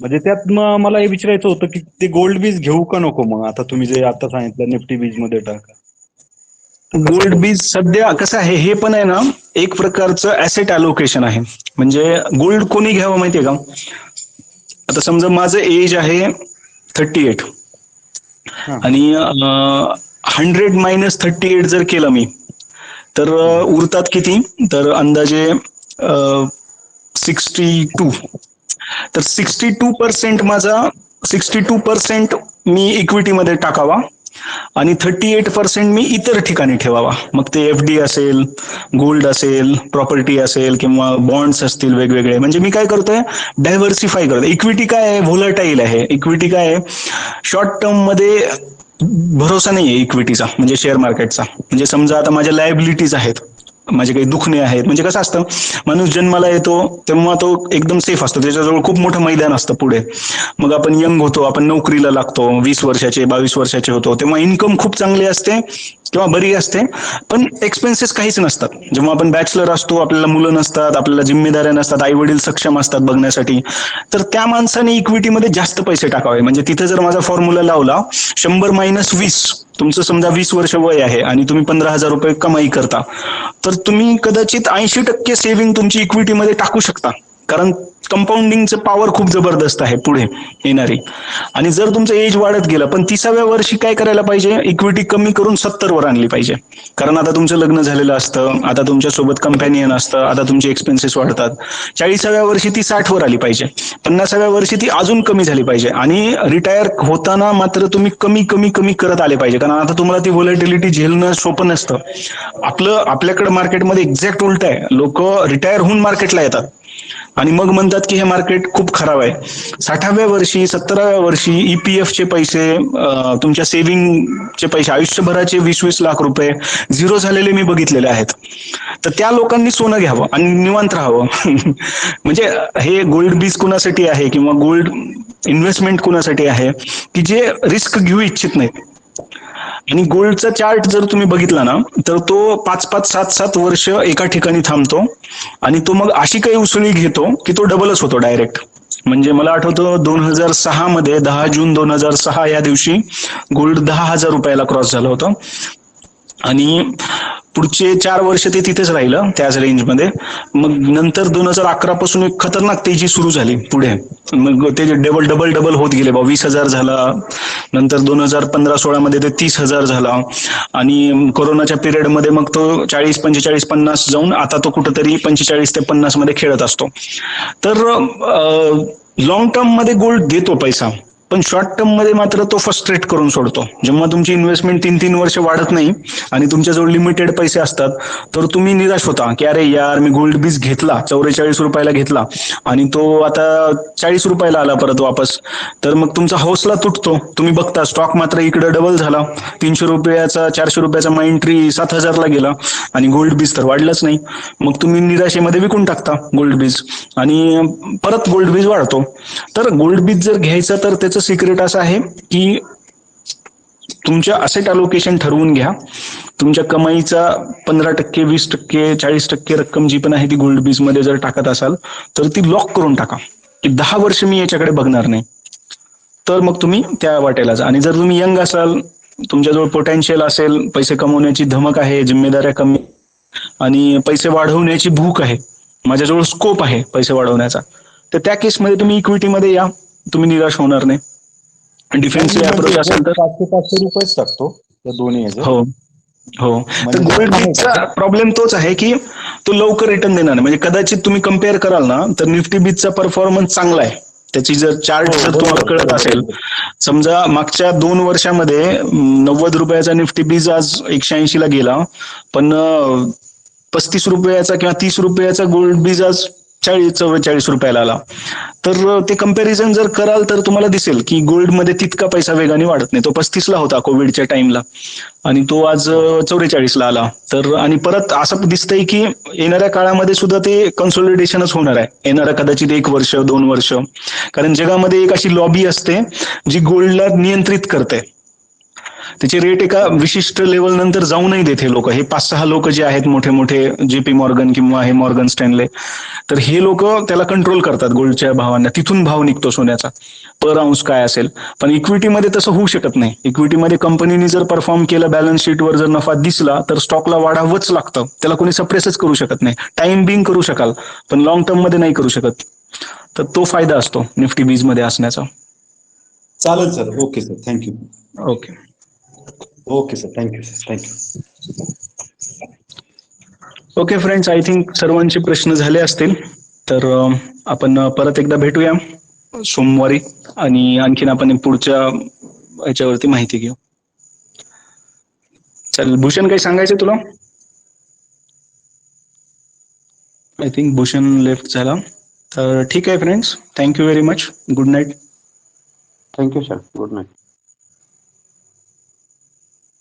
म्हणजे त्यात मला हे विचारायचं होतं की ते गोल्ड बीज घेऊ का नको मग, आता तुम्ही जे आता सांगितलं निफ्टी बीज मध्ये टाका. गोल्ड बीज सध्या कसं आहे, हे पण आहे ना एक प्रकारचं ऍसेट अलोकेशन आहे. म्हणजे गोल्ड कोणी घ्यावं माहितीये का? आता समजा माझं एज आहे 38 आणि 100 मायनस 38 जर केलं मी तर उरतात किती, तर अंदाजे 62. तर 62% माझा 62% मी इक्विटीमध्ये टाकावा आणि 38% मी इतर ठिकाणी ठेवावा. मग ते FD असेल, गोल्ड असेल, प्रॉपर्टी असेल किंवा बॉन्ड्स असतील वेगवेगळे. म्हणजे मी काय करतोय, डायव्हर्सिफाय करतोय. इक्विटी काय आहे, व्होलटाईल आहे. इक्विटी काय आहे, शॉर्ट टर्म मध्ये भरोसा नाहीये इक्विटीचा, म्हणजे शेअर मार्केटचा. म्हणजे समजा आता माझ्या लायबिलिटीज आहेत, माझे काही दुखणे आहेत. म्हणजे कसं असतं, माणूस जन्माला येतो तेव्हा तो एकदम सेफ असतो, त्याच्याजवळ खूप मोठं मैदान असतं पुढे. मग आपण यंग होतो, आपण नोकरीला लागतो, 20 वर्षाचे 22 वर्षाचे होतो, तेव्हा इन्कम खूप चांगली असते किंवा बरी असते, पण एक्सपेन्सेस काहीच नसतात. जेव्हा आपण बॅचलर असतो, आपल्याला मुलं नसतात, आपल्याला जिम्मेदाऱ्या नसतात, आई वडील सक्षम असतात बघण्यासाठी, तर त्या माणसाने इक्विटीमध्ये जास्त पैसे टाकावे. म्हणजे तिथे जर माझा फॉर्म्युला लावला 100 - 20, तुमचं समजा 20 वर्ष वय आहे आणि तुम्ही 15,000 रुपये कमाई करता, तर तुम्ही कदाचित 80% सेव्हिंग तुमची इक्विटीमध्ये टाकू शकता, कारण कंपाऊंडिंगचं पॉवर खूप जबरदस्त आहे पुढे येणारी. आणि जर तुमचं एज वाढत गेलं, पण 30व्या वर्षी काय करायला पाहिजे, इक्विटी कमी करून 70 वर आणली पाहिजे. कारण आता तुमचं लग्न झालेलं असतं, आता तुमच्यासोबत कंपॅनियन असतं, आता तुमचे एक्सपेन्सेस वाढतात. 40व्या वर्षी ती 60 वर आली पाहिजे, 50व्या वर्षी ती अजून कमी झाली पाहिजे. आणि रिटायर होताना मात्र तुम्ही कमी कमी कमी करत आले पाहिजे, कारण आता तुम्हाला ती व्होलॅटिलिटी झेलणं सोपं नसतं. आपल्याकडे मार्केटमध्ये एक्झॅक्ट उलट आहे. लोक रिटायर होऊन मार्केटला येतात आणि मग म्हणतात की हे मार्केट खूप खराब आहे. 60व्या वर्षी 70व्या वर्षी ईपीएफचे पैसे, तुमच्या सेव्हिंगचे पैसे, आयुष्यभराचे 20-20 लाख रुपये झिरो झालेले मी बघितलेले आहेत. तर त्या लोकांनी सोनं घ्यावं आणि निवांत राहावं. म्हणजे हे गोल्ड बीज कुणासाठी आहे किंवा गोल्ड इन्व्हेस्टमेंट कुणासाठी आहे, की जे रिस्क घेऊ इच्छित नाहीत. आणि गोल्डचा चार्ट जर तुम्ही बघितला ना, तर तो 5-5, 7-7 वर्ष एका ठिकाणी थांबतो आणि तो मग अशी काही उसळी घेतो की तो डबलच होतो डायरेक्ट. म्हणजे मला आठवतं 2006 मध्ये 10 जून 2006 या दिवशी गोल्ड 10,000 रुपयाला क्रॉस झालं होतं आणि पुढचे 4 वर्ष ते तिथेच राहिलं त्याच रेंजमध्ये. मग नंतर 2011 पासून एक खतरनाक तेजी सुरू झाली पुढे. मग ते डबल होत गेले. 20,000 झाला, नंतर 2015-16 मध्ये ते 30,000 झाला आणि कोरोनाच्या पिरियडमध्ये मग तो 40, 45, 50 जाऊन आता तो कुठंतरी 45 ते 50 मध्ये खेळत असतो. तर लॉंग टर्म मध्ये गोल्ड देतो पैसा, पण शॉर्ट टर्म मध्ये मात्र तो फ्रस्ट्रेट करून सोडतो. जेव्हा तुमची इन्व्हेस्टमेंट 3-3 वर्ष वाढत नाही आणि तुमच्याजवळ लिमिटेड पैसे असतात, तर तुम्ही निराश होता की अरे यार, मी गोल्ड बीज घेतला, 44 रुपयाला घेतला आणि तो आता 40 रुपयाला आला परत वापस. तर मग तुमचा हौसला तुटतो. तुम्ही बघता स्टॉक मात्र इकडे डबल झाला, 300 रुपयाचा 400 रुपयाचा माइंड ट्री 7,000 ला गेला आणि गोल्ड बीज तर वाढलंच नाही. मग तुम्ही निराशेमध्ये विकून टाकता गोल्ड बीज आणि परत गोल्ड बीज वाढतो. तर गोल्ड बीज जर घ्यायचं तर त्याचं सिक्रेट असं आहे की तुमच्या असेट अलोकेशन ठरवून घ्या. तुमच्या कमाईचा 15%, 20%, 40% रक्कम जी पण आहे ती गोल्ड बीज मध्ये जर टाकत असाल तर ती लॉक करून टाका की 10 वर्ष मी याच्याकडे बघणार नाही. तर मग तुम्ही त्या वाटेला जा. आणि जर तुम्ही यंग असाल, तुमच्याजवळ पोटेन्शियल असेल, पैसे कमवण्याची धमक आहे, जिम्मेदाऱ्या कमी आणि पैसे वाढवण्याची भूक आहे, माझ्याजवळ स्कोप आहे पैसे वाढवण्याचा, तर त्या केसमध्ये तुम्ही इक्विटीमध्ये या, तुम्ही निराश होणार नाही. डिफेन्सिव्ह अप्रोच असेल तर 500 रुपयेच टाकतो त्या दोन्ही ह्याच्यात. हो हो. तर गोल्ड बीजचा प्रॉब्लेम तोच आहे की तो लवकर रिटर्न देणार नाही. म्हणजे कदाचित तुम्ही कम्पेअर कराल ना, तर निफ्टी बीजचा परफॉर्मन्स चांगला आहे. त्याची जर चार्ट जर तुम्हाला कळत असेल, समजा मागच्या 2 वर्षामध्ये 90 रुपयाचा निफ्टी बीज आज 180 ला गेला, पण 35 रुपयाचा किंवा 30 रुपयाचा गोल्ड बीज आज 44 रुपयाला आला. तर ते कंपॅरिझन जर कराल तर तुम्हाला दिसेल की गोल्डमध्ये तितका पैसा वेगाने वाढत नाही. तो 35 ला होता कोविडच्या टाइमला आणि तो आज 44 ला आला. तर आणि परत असं दिसतंय की येणाऱ्या काळामध्ये सुद्धा ते कन्सोलिडेशनच होणार आहे, येणाऱ्या कदाचित 1 वर्ष 2 वर्ष. कारण जगामध्ये एक अशी लॉबी असते जी गोल्डला नियंत्रित करते. त्याचे रेट एका विशिष्ट लेवल नंतर जाऊ नाही देत हे लोक. हे 5-6 लोक जे आहेत मोठे मोठे, JP मॉर्गन किंवा हे मॉर्गन स्टॅनले, तर हे लोक त्याला कंट्रोल करतात गोल्डच्या भावांना. तिथून भाव निघतो सोन्याचा पर आउन्स काय असेल. पण इक्विटीमध्ये तसं होऊ शकत नाही. इक्विटीमध्ये कंपनीने जर परफॉर्म केलं, बॅलन्स शीटवर जर नफा दिसला तर स्टॉकला वाढावंच लागतं. त्याला कोणी सप्रेसच करू शकत नाही. टाइम बिंग करू शकाल पण लॉंग टर्म मध्ये नाही करू शकत. तर तो फायदा असतो निफ्टी बीज मध्ये असण्याचा. चालेल sir. Okay sir, thank you. Okay okay sir, thank you sir, thank you. Okay friends, I think सर्वांचे प्रश्न झाले असतील. तर आपण परत एकदा भेटूया सोमवारी आणि आणखीन आपण पुढच्या याच्यावरती माहिती घेऊ. चालेल. भूषण, काही सांगायचं तुला? आय थिंक भूषण लेफ्ट झाला. तर ठीक आहे friends, thank you very much. Good night. Thank you sir. Good night.